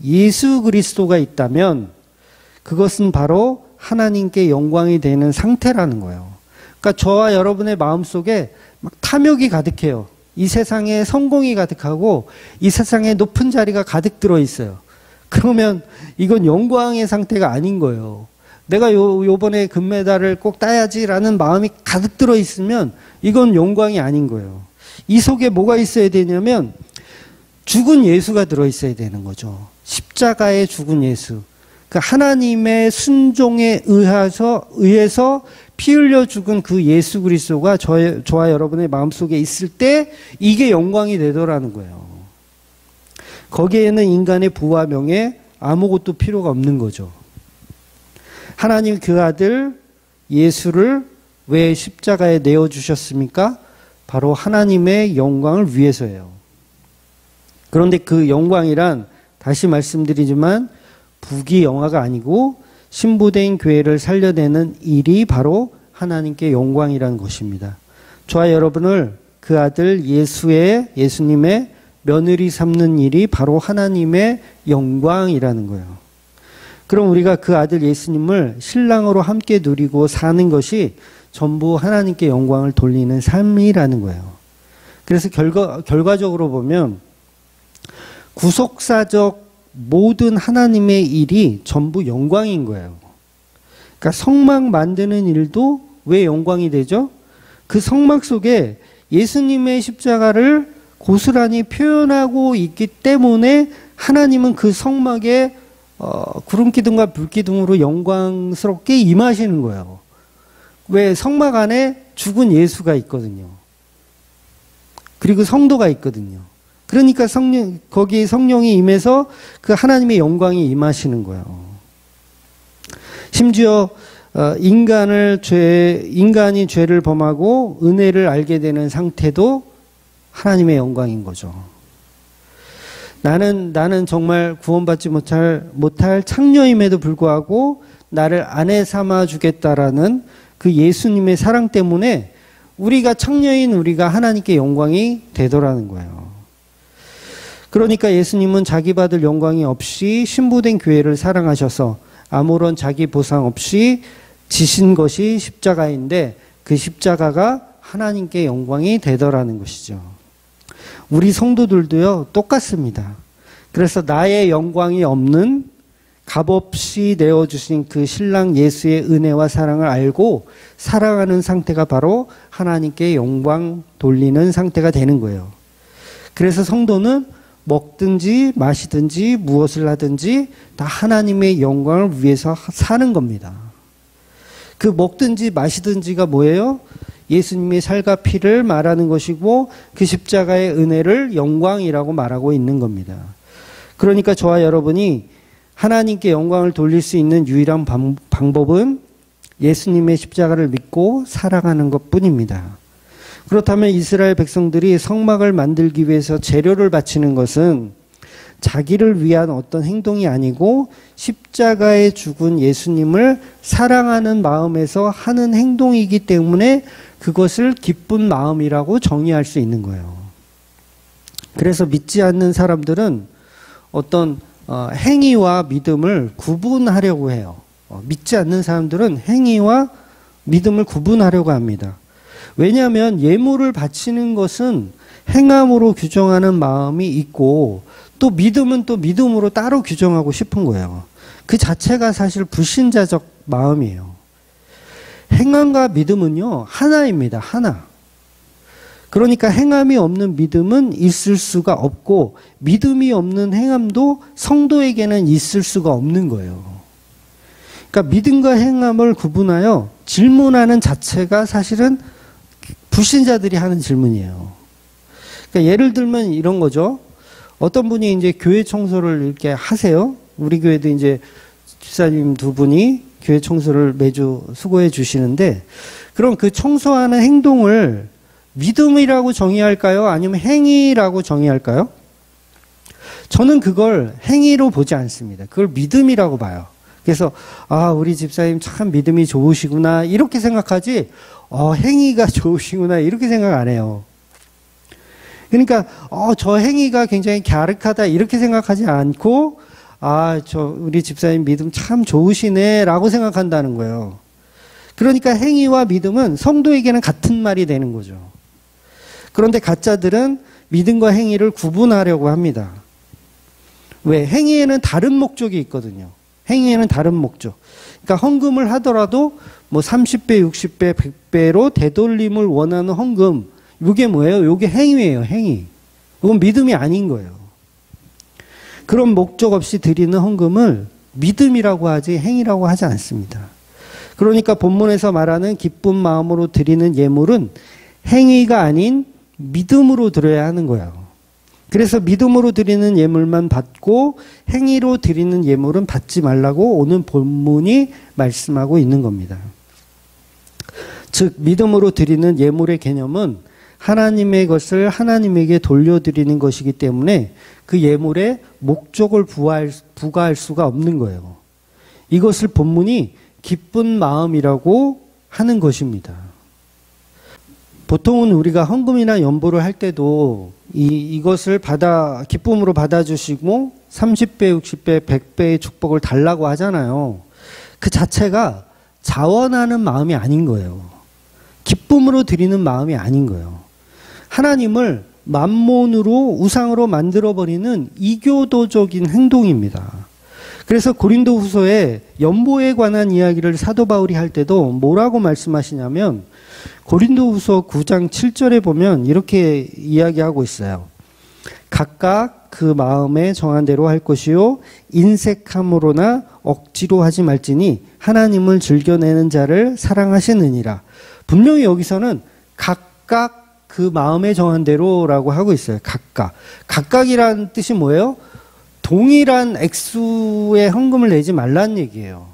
예수 그리스도가 있다면 그것은 바로 하나님께 영광이 되는 상태라는 거예요. 그러니까 저와 여러분의 마음속에 막 탐욕이 가득해요. 이 세상에 성공이 가득하고 이 세상에 높은 자리가 가득 들어 있어요. 그러면 이건 영광의 상태가 아닌 거예요. 내가 요번에 금메달을 꼭 따야지라는 마음이 가득 들어 있으면 이건 영광이 아닌 거예요. 이 속에 뭐가 있어야 되냐면 죽은 예수가 들어 있어야 되는 거죠. 십자가에 죽은 예수. 그 하나님의 순종에 의해서 피 흘려 죽은 그 예수 그리스도가 저와 여러분의 마음속에 있을 때 이게 영광이 되더라는 거예요. 거기에는 인간의 부와 명예 아무것도 필요가 없는 거죠. 하나님 그 아들 예수를 왜 십자가에 내어주셨습니까? 바로 하나님의 영광을 위해서예요. 그런데 그 영광이란 다시 말씀드리지만 부귀영화가 아니고 신부된 교회를 살려내는 일이 바로 하나님께 영광이라는 것입니다. 저와 여러분을 그 아들 예수님의 며느리 삼는 일이 바로 하나님의 영광이라는 거예요. 그럼 우리가 그 아들 예수님을 신랑으로 함께 누리고 사는 것이 전부 하나님께 영광을 돌리는 삶이라는 거예요. 그래서 결과적으로 보면 구속사적 모든 하나님의 일이 전부 영광인 거예요. 그러니까 성막 만드는 일도 왜 영광이 되죠? 그 성막 속에 예수님의 십자가를 고스란히 표현하고 있기 때문에 하나님은 그 성막에 구름기둥과 불기둥으로 영광스럽게 임하시는 거예요. 왜? 성막 안에 죽은 예수가 있거든요. 그리고 성도가 있거든요. 그러니까 거기에 성령이 임해서 그 하나님의 영광이 임하시는 거예요. 심지어 인간이 죄를 범하고 은혜를 알게 되는 상태도 하나님의 영광인 거죠. 나는 정말 구원받지 못할 창녀임에도 불구하고 나를 아내 삼아 주겠다라는 그 예수님의 사랑 때문에 우리가 창녀인 우리가 하나님께 영광이 되더라는 거예요. 그러니까 예수님은 자기 받을 영광이 없이 신부된 교회를 사랑하셔서 아무런 자기 보상 없이 지신 것이 십자가인데 그 십자가가 하나님께 영광이 되더라는 것이죠. 우리 성도들도요 똑같습니다. 그래서 나의 영광이 없는 값없이 내어주신 그 신랑 예수의 은혜와 사랑을 알고 사랑하는 상태가 바로 하나님께 영광 돌리는 상태가 되는 거예요. 그래서 성도는 먹든지 마시든지 무엇을 하든지 다 하나님의 영광을 위해서 사는 겁니다. 그 먹든지 마시든지가 뭐예요? 예수님의 살과 피를 말하는 것이고 그 십자가의 은혜를 영광이라고 말하고 있는 겁니다. 그러니까 저와 여러분이 하나님께 영광을 돌릴 수 있는 유일한 방법은 예수님의 십자가를 믿고 살아가는 것뿐입니다. 그렇다면 이스라엘 백성들이 성막을 만들기 위해서 재료를 바치는 것은 자기를 위한 어떤 행동이 아니고 십자가에 죽은 예수님을 사랑하는 마음에서 하는 행동이기 때문에 그것을 기쁜 마음이라고 정의할 수 있는 거예요. 그래서 믿지 않는 사람들은 어떤 행위와 믿음을 구분하려고 해요. 믿지 않는 사람들은 행위와 믿음을 구분하려고 합니다. 왜냐하면 예물을 바치는 것은 행함으로 규정하는 마음이 있고 또 믿음은 또 믿음으로 따로 규정하고 싶은 거예요. 그 자체가 사실 불신자적 마음이에요. 행함과 믿음은요 하나입니다. 하나. 그러니까 행함이 없는 믿음은 있을 수가 없고 믿음이 없는 행함도 성도에게는 있을 수가 없는 거예요. 그러니까 믿음과 행함을 구분하여 질문하는 자체가 사실은 불신자들이 하는 질문이에요. 그러니까 예를 들면 이런 거죠. 어떤 분이 이제 교회 청소를 이렇게 하세요. 우리 교회도 이제 집사님 두 분이 교회 청소를 매주 수고해 주시는데, 그럼 그 청소하는 행동을 믿음이라고 정의할까요? 아니면 행위라고 정의할까요? 저는 그걸 행위로 보지 않습니다. 그걸 믿음이라고 봐요. 그래서 우리 집사님 참 믿음이 좋으시구나 이렇게 생각하지 행위가 좋으시구나 이렇게 생각 안 해요. 그러니까 저 행위가 굉장히 갸륵하다 이렇게 생각하지 않고 우리 집사님 믿음 참 좋으시네 라고 생각한다는 거예요. 그러니까 행위와 믿음은 성도에게는 같은 말이 되는 거죠. 그런데 가짜들은 믿음과 행위를 구분하려고 합니다. 왜? 행위에는 다른 목적이 있거든요. 행위에는 다른 목적. 그러니까 헌금을 하더라도 뭐 30배, 60배, 100배로 되돌림을 원하는 헌금. 이게 뭐예요? 이게 행위예요, 행위. 이건 믿음이 아닌 거예요. 그런 목적 없이 드리는 헌금을 믿음이라고 하지 행위라고 하지 않습니다. 그러니까 본문에서 말하는 기쁜 마음으로 드리는 예물은 행위가 아닌 믿음으로 드려야 하는 거예요. 그래서 믿음으로 드리는 예물만 받고 행위로 드리는 예물은 받지 말라고 오늘 본문이 말씀하고 있는 겁니다. 즉 믿음으로 드리는 예물의 개념은 하나님의 것을 하나님에게 돌려드리는 것이기 때문에 그 예물에 목적을 부과할 수가 없는 거예요. 이것을 본문이 기쁜 마음이라고 하는 것입니다. 보통은 우리가 헌금이나 연보를 할 때도 이것을 기쁨으로 받아주시고 30배, 60배, 100배의 축복을 달라고 하잖아요. 그 자체가 자원하는 마음이 아닌 거예요. 기쁨으로 드리는 마음이 아닌 거예요. 하나님을 만몬으로 우상으로 만들어버리는 이교도적인 행동입니다. 그래서 고린도 후서에 연보에 관한 이야기를 사도 바울이 할 때도 뭐라고 말씀하시냐면 고린도 후서 9장 7절에 보면 이렇게 이야기하고 있어요. 각각 그 마음에 정한 대로 할 것이요 인색함으로나 억지로 하지 말지니 하나님을 즐겨내는 자를 사랑하시느니라. 분명히 여기서는 각각 그 마음에 정한 대로라고 하고 있어요. 각각이라는 뜻이 뭐예요? 동일한 액수의 헌금을 내지 말라는 얘기예요.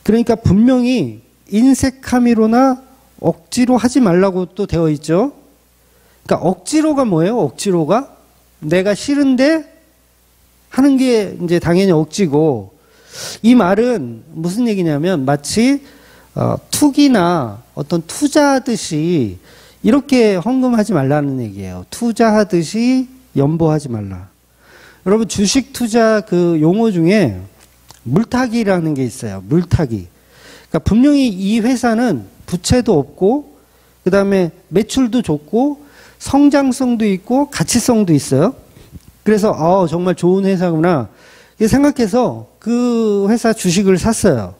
그러니까 분명히 인색함이로나 억지로 하지 말라고 또 되어 있죠. 그러니까 억지로가 뭐예요? 억지로가 내가 싫은데 하는 게 이제 당연히 억지고, 이 말은 무슨 얘기냐면 마치 투기나 어떤 투자하듯이 이렇게 헌금하지 말라는 얘기예요. 투자하듯이 연보하지 말라. 여러분 주식 투자 그 용어 중에 물타기라는 게 있어요. 물타기. 그러니까 분명히 이 회사는 부채도 없고 그 다음에 매출도 좋고 성장성도 있고 가치성도 있어요. 그래서 정말 좋은 회사구나 생각해서 그 회사 주식을 샀어요.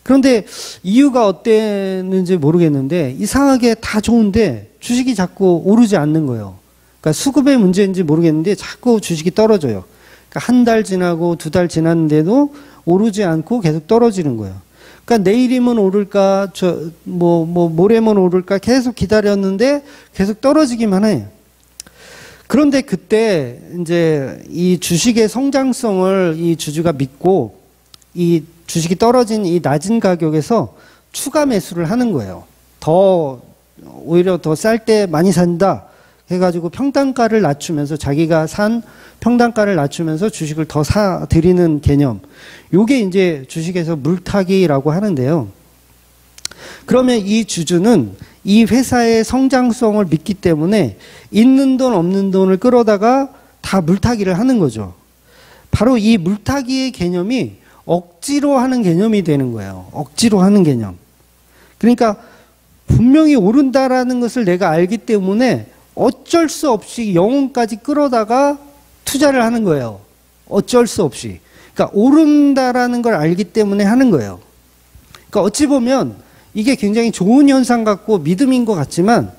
그런데 이유가 어땠는지 모르겠는데 이상하게 다 좋은데 주식이 자꾸 오르지 않는 거예요. 그러니까 수급의 문제인지 모르겠는데 자꾸 주식이 떨어져요. 그러니까 한 달 지나고 두 달 지났는데도 오르지 않고 계속 떨어지는 거예요. 그러니까 내일이면 오를까, 모레면 오를까 계속 기다렸는데 계속 떨어지기만 해요. 그런데 그때 이제 이 주식의 성장성을 이 주주가 믿고 이 주식이 떨어진 이 낮은 가격에서 추가 매수를 하는 거예요. 오히려 더 쌀 때 많이 산다 해가지고 평단가를 낮추면서 자기가 산 평단가를 낮추면서 주식을 더 사들이는 개념. 요게 이제 주식에서 물타기라고 하는데요. 그러면 이 주주는 이 회사의 성장성을 믿기 때문에 있는 돈 없는 돈을 끌어다가 다 물타기를 하는 거죠. 바로 이 물타기의 개념이 억지로 하는 개념이 되는 거예요. 억지로 하는 개념. 그러니까 분명히 오른다라는 것을 내가 알기 때문에 어쩔 수 없이 영혼까지 끌어다가 투자를 하는 거예요. 어쩔 수 없이. 그러니까 오른다라는 걸 알기 때문에 하는 거예요. 그러니까 어찌 보면 이게 굉장히 좋은 현상 같고 믿음인 것 같지만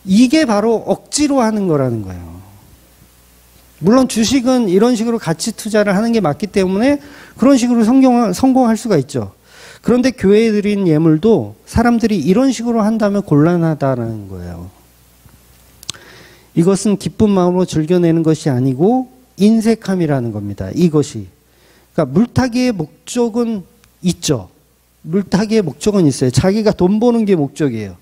이게 바로 억지로 하는 거라는 거예요. 물론 주식은 이런 식으로 가치 투자를 하는 게 맞기 때문에 그런 식으로 성공할 수가 있죠. 그런데 교회에 드린 예물도 사람들이 이런 식으로 한다면 곤란하다는 거예요. 이것은 기쁜 마음으로 즐겨내는 것이 아니고 인색함이라는 겁니다. 이것이. 그러니까 물타기의 목적은 있죠. 물타기의 목적은 있어요. 자기가 돈 버는 게 목적이에요.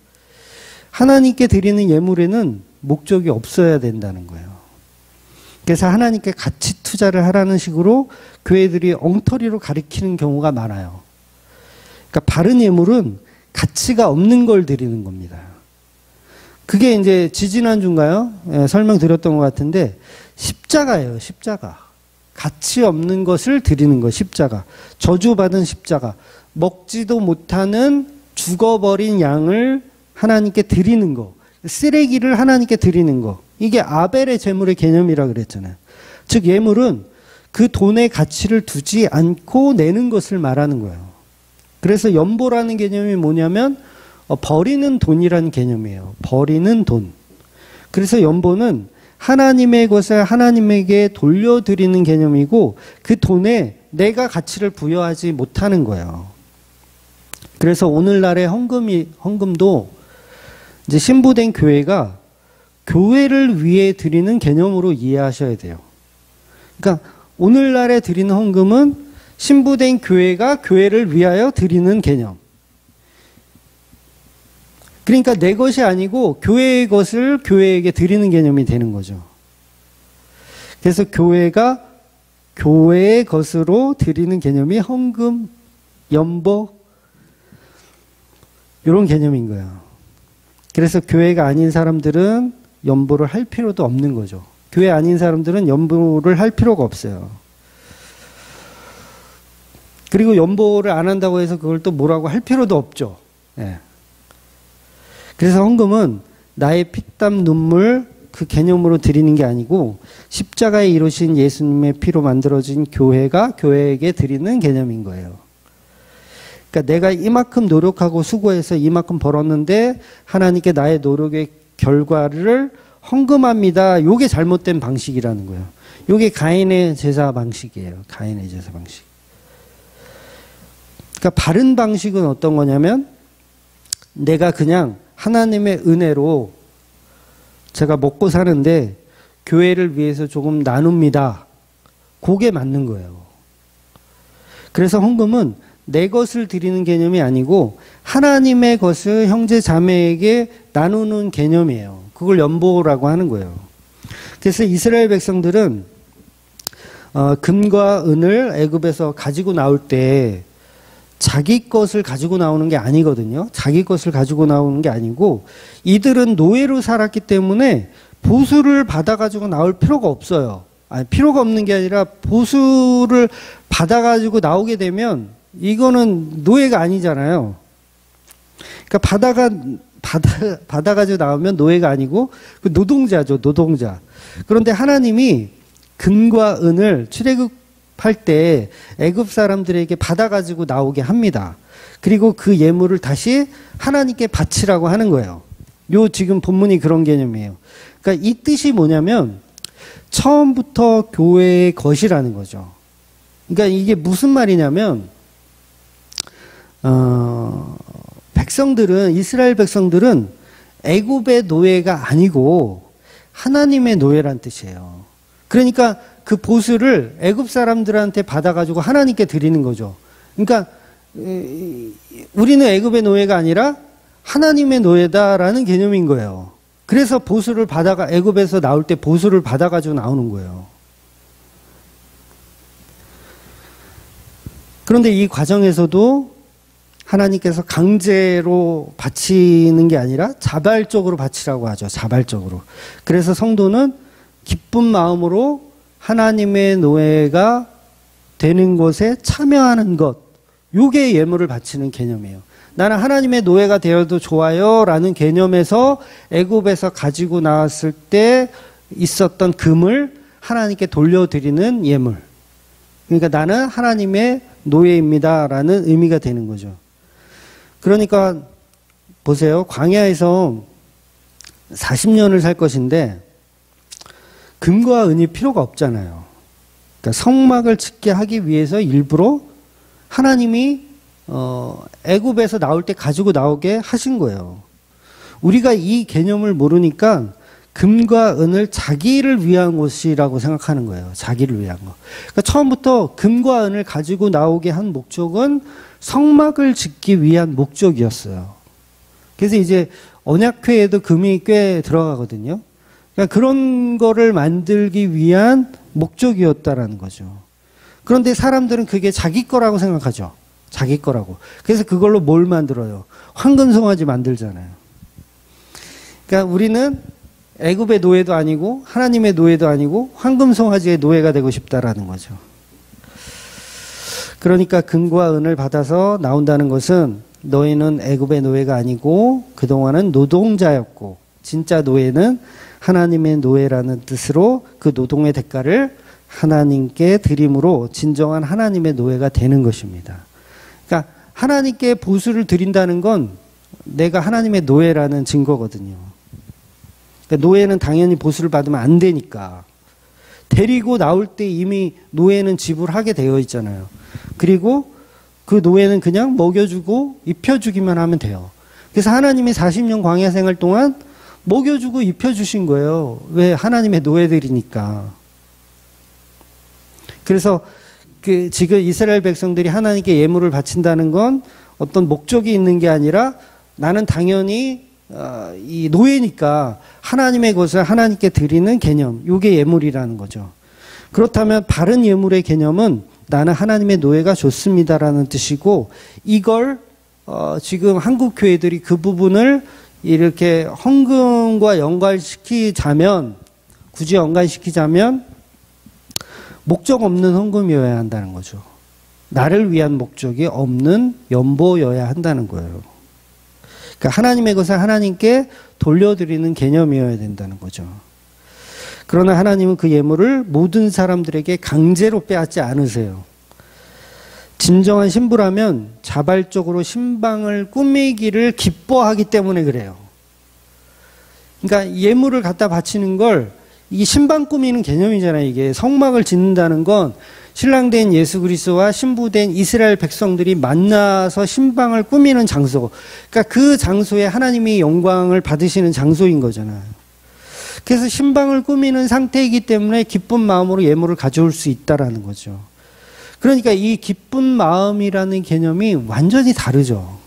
하나님께 드리는 예물에는 목적이 없어야 된다는 거예요. 그래서 하나님께 가치 투자를 하라는 식으로 교회들이 엉터리로 가리키는 경우가 많아요. 그러니까 바른 예물은 가치가 없는 걸 드리는 겁니다. 그게 이제 지지난주인가요? 설명드렸던 것 같은데 십자가예요. 십자가. 가치 없는 것을 드리는 것, 십자가. 저주받은 십자가. 먹지도 못하는 죽어버린 양을 하나님께 드리는 거. 쓰레기를 하나님께 드리는 거. 이게 아벨의 제물의 개념이라 그랬잖아요. 즉 예물은 그 돈의 가치를 두지 않고 내는 것을 말하는 거예요. 그래서 연보라는 개념이 뭐냐면 버리는 돈이라는 개념이에요. 버리는 돈. 그래서 연보는 하나님의 것을 하나님에게 돌려드리는 개념이고 그 돈에 내가 가치를 부여하지 못하는 거예요. 그래서 오늘날의 헌금도 이제 신부된 교회가 교회를 위해 드리는 개념으로 이해하셔야 돼요. 그러니까 오늘날에 드리는 헌금은 신부된 교회가 교회를 위하여 드리는 개념. 그러니까 내 것이 아니고 교회의 것을 교회에게 드리는 개념이 되는 거죠. 그래서 교회가 교회의 것으로 드리는 개념이 헌금, 연보 이런 개념인 거예요. 그래서 교회가 아닌 사람들은 연보를 할 필요도 없는 거죠. 교회 아닌 사람들은 연보를 할 필요가 없어요. 그리고 연보를 안 한다고 해서 그걸 또 뭐라고 할 필요도 없죠. 예. 그래서 헌금은 나의 피땀 눈물 그 개념으로 드리는 게 아니고 십자가에 이루신 예수님의 피로 만들어진 교회가 교회에게 드리는 개념인 거예요. 그러니까 내가 이만큼 노력하고 수고해서 이만큼 벌었는데 하나님께 나의 노력의 결과를 헌금합니다. 요게 잘못된 방식이라는 거예요. 요게 가인의 제사 방식이에요. 가인의 제사 방식. 그러니까 바른 방식은 어떤 거냐면 내가 그냥 하나님의 은혜로 제가 먹고 사는데 교회를 위해서 조금 나눕니다. 그게 맞는 거예요. 그래서 헌금은 내 것을 드리는 개념이 아니고 하나님의 것을 형제 자매에게 나누는 개념이에요. 그걸 연보라고 하는 거예요. 그래서 이스라엘 백성들은 금과 은을 애굽에서 가지고 나올 때 자기 것을 가지고 나오는 게 아니거든요. 자기 것을 가지고 나오는 게 아니고 이들은 노예로 살았기 때문에 보수를 받아가지고 나올 필요가 없어요. 아니, 필요가 없는 게 아니라 보수를 받아가지고 나오게 되면 이거는 노예가 아니잖아요. 그러니까 받아가지고 나오면 노예가 아니고 노동자죠, 노동자. 그런데 하나님이 금과 은을 출애굽할 때 애굽 사람들에게 받아가지고 나오게 합니다. 그리고 그 예물을 다시 하나님께 바치라고 하는 거예요. 요 지금 본문이 그런 개념이에요. 그러니까 이 뜻이 뭐냐면 처음부터 교회의 것이라는 거죠. 그러니까 이게 무슨 말이냐면 백성들은 이스라엘 백성들은 애굽의 노예가 아니고 하나님의 노예란 뜻이에요. 그러니까 그 보수를 애굽 사람들한테 받아가지고 하나님께 드리는 거죠. 그러니까 우리는 애굽의 노예가 아니라 하나님의 노예다라는 개념인 거예요. 그래서 보수를 받아가 애굽에서 나올 때 보수를 받아가지고 나오는 거예요. 그런데 이 과정에서도 하나님께서 강제로 바치는 게 아니라 자발적으로 바치라고 하죠. 자발적으로. 그래서 성도는 기쁜 마음으로 하나님의 노예가 되는 것에 참여하는 것. 요게 예물을 바치는 개념이에요. 나는 하나님의 노예가 되어도 좋아요 라는 개념에서 애굽에서 가지고 나왔을 때 있었던 금을 하나님께 돌려드리는 예물. 그러니까 나는 하나님의 노예입니다 라는 의미가 되는 거죠. 그러니까 보세요. 광야에서 40년을 살 것인데 금과 은이 필요가 없잖아요. 그러니까 성막을 짓게 하기 위해서 일부러 하나님이 애굽에서 나올 때 가지고 나오게 하신 거예요. 우리가 이 개념을 모르니까 금과 은을 자기를 위한 것이라고 생각하는 거예요. 자기를 위한 거. 그러니까 처음부터 금과 은을 가지고 나오게 한 목적은 성막을 짓기 위한 목적이었어요. 그래서 이제 언약궤에도 금이 꽤 들어가거든요. 그러니까 그런 거를 만들기 위한 목적이었다라는 거죠. 그런데 사람들은 그게 자기 거라고 생각하죠. 자기 거라고. 그래서 그걸로 뭘 만들어요? 황금송아지 만들잖아요. 그러니까 우리는 애굽의 노예도 아니고 하나님의 노예도 아니고 황금송아지의 노예가 되고 싶다라는 거죠. 그러니까 금과 은을 받아서 나온다는 것은 너희는 애굽의 노예가 아니고 그동안은 노동자였고 진짜 노예는 하나님의 노예라는 뜻으로 그 노동의 대가를 하나님께 드림으로 진정한 하나님의 노예가 되는 것입니다. 그러니까 하나님께 보수를 드린다는 건 내가 하나님의 노예라는 증거거든요. 그러니까 노예는 당연히 보수를 받으면 안 되니까. 데리고 나올 때 이미 노예는 지불하게 되어 있잖아요. 그리고 그 노예는 그냥 먹여주고 입혀주기만 하면 돼요. 그래서 하나님이 40년 광야 생활 동안 먹여주고 입혀주신 거예요. 왜? 하나님의 노예들이니까. 그래서 지금 이스라엘 백성들이 하나님께 예물을 바친다는 건 어떤 목적이 있는 게 아니라 나는 당연히 이 노예니까 하나님의 것을 하나님께 드리는 개념, 이게 예물이라는 거죠. 그렇다면 바른 예물의 개념은 나는 하나님의 노예가 좋습니다라는 뜻이고, 이걸 지금 한국 교회들이 그 부분을 이렇게 헌금과 연관시키자면, 굳이 연관시키자면 목적 없는 헌금이어야 한다는 거죠. 나를 위한 목적이 없는 연보여야 한다는 거예요. 그러니까 하나님의 것을 하나님께 돌려드리는 개념이어야 된다는 거죠. 그러나 하나님은 그 예물을 모든 사람들에게 강제로 빼앗지 않으세요. 진정한 신부라면 자발적으로 신방을 꾸미기를 기뻐하기 때문에 그래요. 그러니까 예물을 갖다 바치는 걸, 이게 신방 꾸미는 개념이잖아요. 이게 성막을 짓는다는 건 신랑된 예수 그리스도와 신부된 이스라엘 백성들이 만나서 신방을 꾸미는 장소. 그러니까 그 장소에 하나님이 영광을 받으시는 장소인 거잖아요. 그래서 신방을 꾸미는 상태이기 때문에 기쁜 마음으로 예물을 가져올 수 있다라는 거죠. 그러니까 이 기쁜 마음이라는 개념이 완전히 다르죠.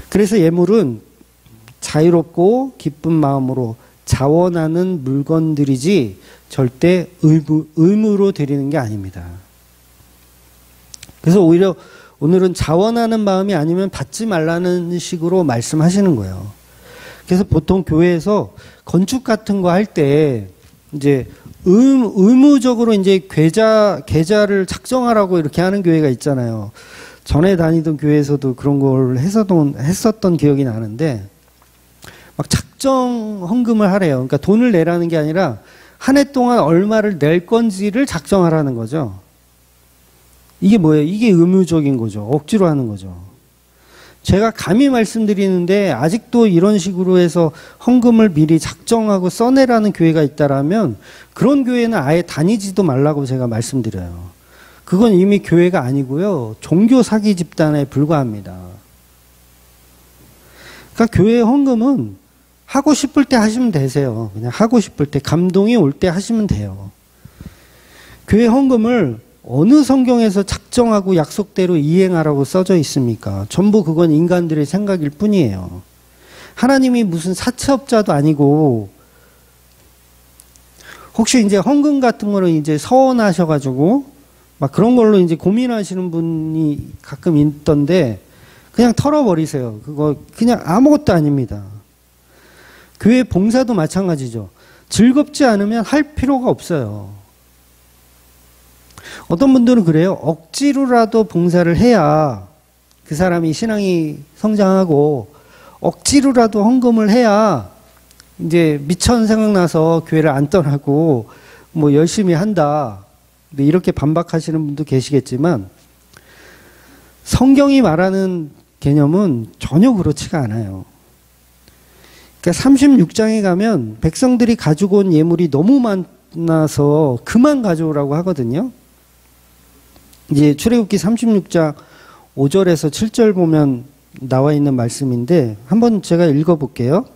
그래서 예물은 자유롭고 기쁜 마음으로 자원하는 물건들이지 절대 의무로 드리는 게 아닙니다. 그래서 오히려 오늘은 자원하는 마음이 아니면 받지 말라는 식으로 말씀하시는 거예요. 그래서 보통 교회에서 건축 같은 거 할 때 이제 의무적으로 이제 계좌를 작성하라고 이렇게 하는 교회가 있잖아요. 전에 다니던 교회에서도 그런 걸 했었던 기억이 나는데, 막 작정 헌금을 하래요. 그러니까 돈을 내라는 게 아니라 한 해 동안 얼마를 낼 건지를 작정하라는 거죠. 이게 뭐예요? 이게 의무적인 거죠. 억지로 하는 거죠. 제가 감히 말씀드리는데 아직도 이런 식으로 해서 헌금을 미리 작정하고 써내라는 교회가 있다라면 그런 교회는 아예 다니지도 말라고 제가 말씀드려요. 그건 이미 교회가 아니고요. 종교 사기 집단에 불과합니다. 그러니까 교회 헌금은 하고 싶을 때 하시면 되세요. 그냥 하고 싶을 때, 감동이 올 때 하시면 돼요. 교회 헌금을 어느 성경에서 작정하고 약속대로 이행하라고 써져 있습니까? 전부 그건 인간들의 생각일 뿐이에요. 하나님이 무슨 사채업자도 아니고, 혹시 이제 헌금 같은 거를 이제 서원하셔가지고 막 그런 걸로 이제 고민하시는 분이 가끔 있던데, 그냥 털어버리세요. 그거 그냥 아무것도 아닙니다. 교회 봉사도 마찬가지죠. 즐겁지 않으면 할 필요가 없어요. 어떤 분들은 그래요. 억지로라도 봉사를 해야 그 사람이 신앙이 성장하고, 억지로라도 헌금을 해야 이제 미천 생각나서 교회를 안 떠나고 뭐 열심히 한다. 이렇게 반박하시는 분도 계시겠지만, 성경이 말하는 개념은 전혀 그렇지가 않아요. 그러니까 36장에 가면 백성들이 가지고 온 예물이 너무 많아서 그만 가져오라고 하거든요. 이제 출애굽기 36장 5절에서 7절 보면 나와 있는 말씀인데 한번 제가 읽어볼게요.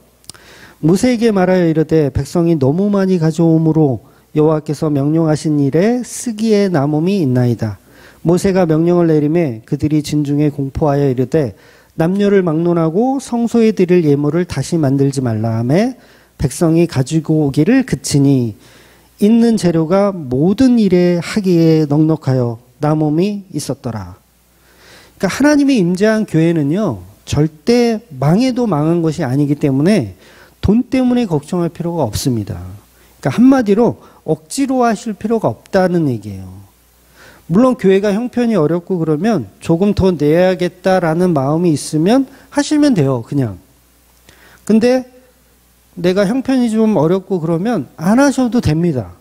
모세에게 말하여 이르되 백성이 너무 많이 가져오므로 여호와께서 명령하신 일에 쓰기에 남음이 있나이다. 모세가 명령을 내리매 그들이 진중에 공포하여 이르되 남녀를 막론하고 성소에 드릴 예물을 다시 만들지 말라 하매 백성이 가지고 오기를 그치니 있는 재료가 모든 일에 하기에 넉넉하여 남음이 있었더라. 그러니까 하나님이 임재한 교회는요, 절대 망해도 망한 것이 아니기 때문에 돈 때문에 걱정할 필요가 없습니다. 그러니까 한마디로 억지로 하실 필요가 없다는 얘기예요. 물론 교회가 형편이 어렵고 그러면 조금 더 내야겠다라는 마음이 있으면 하시면 돼요, 그냥. 근데 내가 형편이 좀 어렵고 그러면 안 하셔도 됩니다.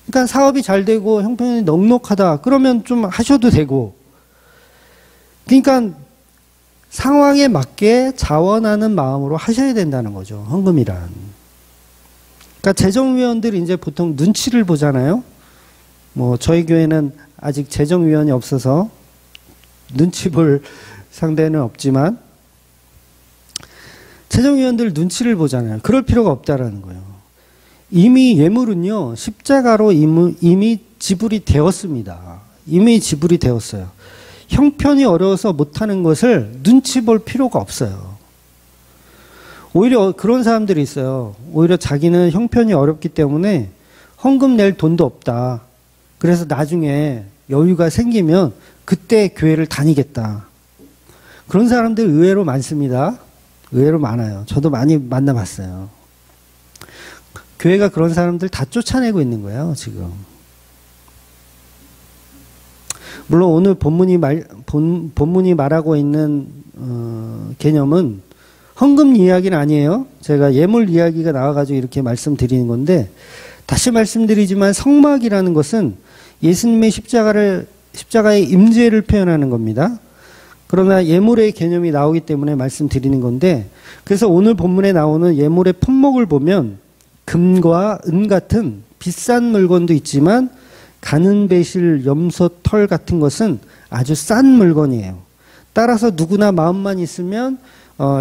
그러니까 사업이 잘 되고 형편이 넉넉하다 그러면 좀 하셔도 되고, 그러니까 상황에 맞게 자원하는 마음으로 하셔야 된다는 거죠, 헌금이란. 그러니까 재정위원들이 이제 보통 눈치를 보잖아요. 뭐 저희 교회는 아직 재정위원이 없어서 눈치 볼 상대는 없지만 재정위원들 눈치를 보잖아요. 그럴 필요가 없다라는 거예요. 이미 예물은요, 십자가로 이미 지불이 되었습니다. 이미 지불이 되었어요. 형편이 어려워서 못하는 것을 눈치 볼 필요가 없어요. 오히려 그런 사람들이 있어요. 오히려 자기는 형편이 어렵기 때문에 헌금 낼 돈도 없다. 그래서 나중에 여유가 생기면 그때 교회를 다니겠다. 그런 사람들 의외로 많습니다. 의외로 많아요. 저도 많이 만나봤어요. 교회가 그런 사람들 다 쫓아내고 있는 거예요, 지금. 물론 오늘 본문이 말하고 있는 개념은 헌금 이야기는 아니에요. 제가 예물 이야기가 나와가지고 이렇게 말씀드리는 건데, 다시 말씀드리지만 성막이라는 것은 예수님의 십자가의 임재를 표현하는 겁니다. 그러나 예물의 개념이 나오기 때문에 말씀드리는 건데, 그래서 오늘 본문에 나오는 예물의 품목을 보면 금과 은 같은 비싼 물건도 있지만 가는 배실, 염소, 털 같은 것은 아주 싼 물건이에요. 따라서 누구나 마음만 있으면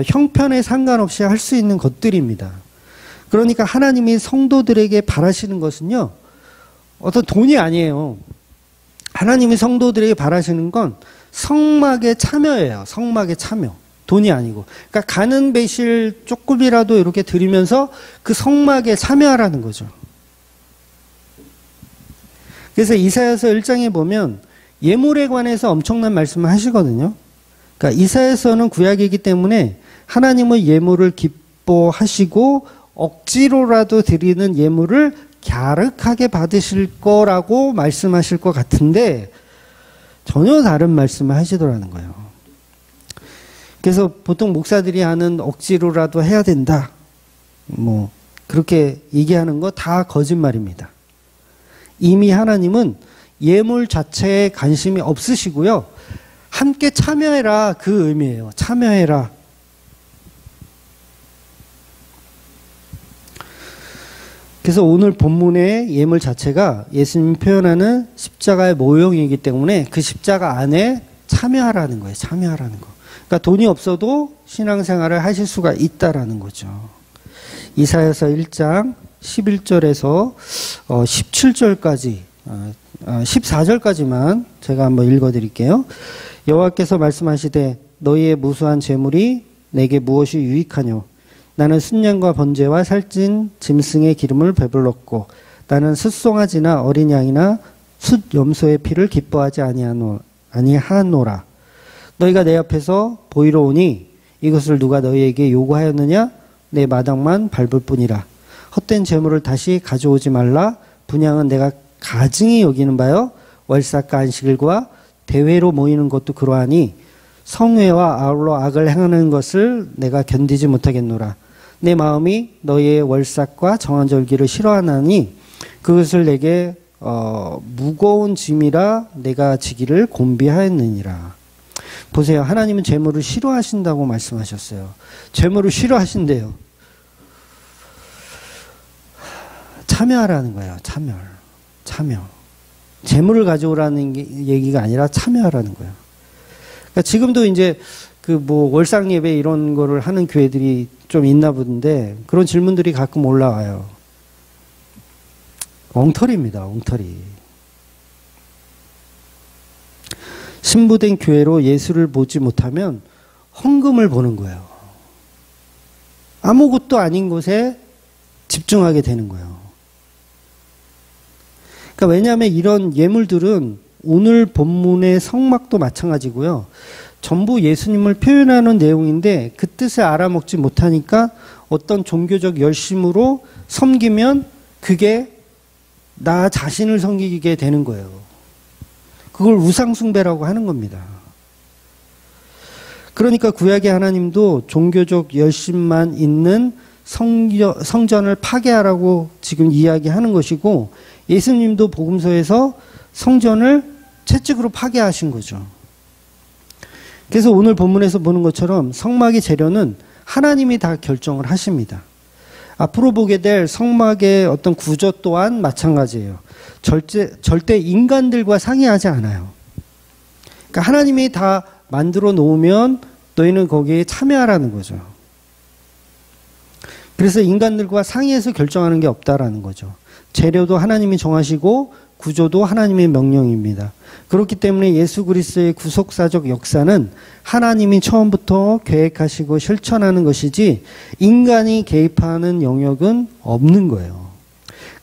형편에 상관없이 할 수 있는 것들입니다. 그러니까 하나님이 성도들에게 바라시는 것은요, 어떤 돈이 아니에요. 하나님이 성도들에게 바라시는 건 성막의 참여예요. 성막의 참여. 돈이 아니고. 그러니까 가는 배실 조금이라도 이렇게 드리면서 그 성막에 참여하라는 거죠. 그래서 이사야서 1장에 보면 예물에 관해서 엄청난 말씀을 하시거든요. 그러니까 이사야서는 구약이기 때문에 하나님의 예물을 기뻐하시고 억지로라도 드리는 예물을 갸륵하게 받으실 거라고 말씀하실 것 같은데 전혀 다른 말씀을 하시더라는 거예요. 그래서 보통 목사들이 하는 억지로라도 해야 된다, 뭐 그렇게 얘기하는 거 다 거짓말입니다. 이미 하나님은 예물 자체에 관심이 없으시고요. 함께 참여해라, 그 의미예요. 참여해라. 그래서 오늘 본문의 예물 자체가 예수님이 표현하는 십자가의 모형이기 때문에 그 십자가 안에 참여하라는 거예요. 참여하라는 거. 그러니까 돈이 없어도 신앙생활을 하실 수가 있다라는 거죠. 이사야서 1장 11절에서 17절까지 14절까지만 제가 한번 읽어드릴게요. 여호와께서 말씀하시되 너희의 무수한 재물이 내게 무엇이 유익하뇨? 나는 순양과 번제와 살찐 짐승의 기름을 배불렀고 나는 숫송아지나 어린 양이나 숫 염소의 피를 기뻐하지 아니하노라. 너희가 내 앞에서 보이러 오니 이것을 누가 너희에게 요구하였느냐? 내 마당만 밟을 뿐이라. 헛된 재물을 다시 가져오지 말라. 분향은 내가 가증히 여기는 바요. 월삭과 안식일과 대회로 모이는 것도 그러하니 성회와 아울러 악을 행하는 것을 내가 견디지 못하겠노라. 내 마음이 너희의 월삭과 정한절기를 싫어하나니 그것을 내게 무거운 짐이라 내가 지기를 곤비하였느니라. 보세요. 하나님은 재물을 싫어하신다고 말씀하셨어요. 재물을 싫어하신대요. 참여하라는 거예요. 참여. 재물을 가져오라는 얘기가 아니라 참여하라는 거예요. 그러니까 지금도 이제 그 뭐 월상 예배 이런 거를 하는 교회들이 좀 있나 본데 그런 질문들이 가끔 올라와요. 엉터리입니다. 엉터리. 신부된 교회로 예수를 보지 못하면 헌금을 보는 거예요. 아무것도 아닌 곳에 집중하게 되는 거예요. 그러니까 왜냐하면 이런 예물들은 오늘 본문의 성막도 마찬가지고요. 전부 예수님을 표현하는 내용인데 그 뜻을 알아먹지 못하니까 어떤 종교적 열심으로 섬기면 그게 나 자신을 섬기게 되는 거예요. 그걸 우상숭배라고 하는 겁니다. 그러니까 구약의 하나님도 종교적 열심만 있는 성전을 파괴하라고 지금 이야기하는 것이고, 예수님도 복음서에서 성전을 채찍으로 파괴하신 거죠. 그래서 오늘 본문에서 보는 것처럼 성막의 재료는 하나님이 다 결정을 하십니다. 앞으로 보게 될 성막의 어떤 구조 또한 마찬가지예요. 절대 인간들과 상의하지 않아요. 그러니까 하나님이 다 만들어 놓으면 너희는 거기에 참여하라는 거죠. 그래서 인간들과 상의해서 결정하는 게 없다라는 거죠. 재료도 하나님이 정하시고 구조도 하나님의 명령입니다. 그렇기 때문에 예수 그리스도의 구속사적 역사는 하나님이 처음부터 계획하시고 실천하는 것이지 인간이 개입하는 영역은 없는 거예요.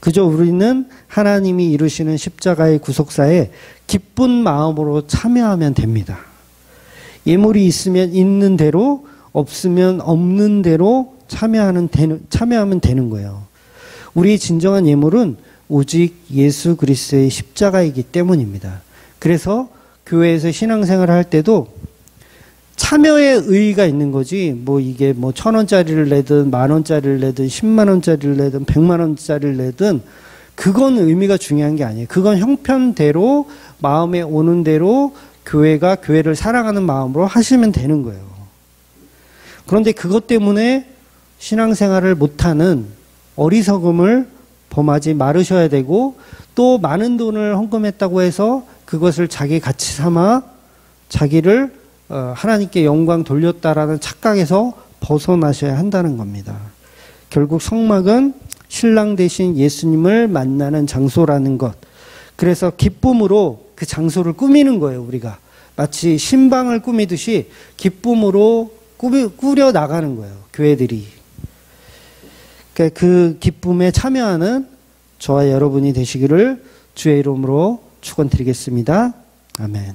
그저 우리는 하나님이 이루시는 십자가의 구속사에 기쁜 마음으로 참여하면 됩니다. 예물이 있으면 있는 대로, 없으면 없는 대로 참여하면 되는 거예요. 우리의 진정한 예물은 오직 예수 그리스도의 십자가이기 때문입니다. 그래서 교회에서 신앙생활을 할 때도 참여의 의의가 있는 거지, 이게 1,000원짜리를 내든 10,000원짜리를 내든 10만원짜리를 내든 100만원짜리를 내든 그건 의미가 중요한 게 아니에요. 그건 형편대로 마음에 오는 대로 교회를 사랑하는 마음으로 하시면 되는 거예요. 그런데 그것 때문에 신앙생활을 못하는 어리석음을 범하지 말으셔야 되고, 또 많은 돈을 헌금했다고 해서 그것을 자기 가치 삼아 자기를 하나님께 영광 돌렸다라는 착각에서 벗어나셔야 한다는 겁니다. 결국 성막은 신랑 대신 예수님을 만나는 장소라는 것. 그래서 기쁨으로 그 장소를 꾸미는 거예요, 우리가. 마치 신방을 꾸미듯이 기쁨으로 꾸려 나가는 거예요, 교회들이. 그러니까 그 기쁨에 참여하는 저와 여러분이 되시기를 주의 이름으로 축원드리겠습니다. 아멘.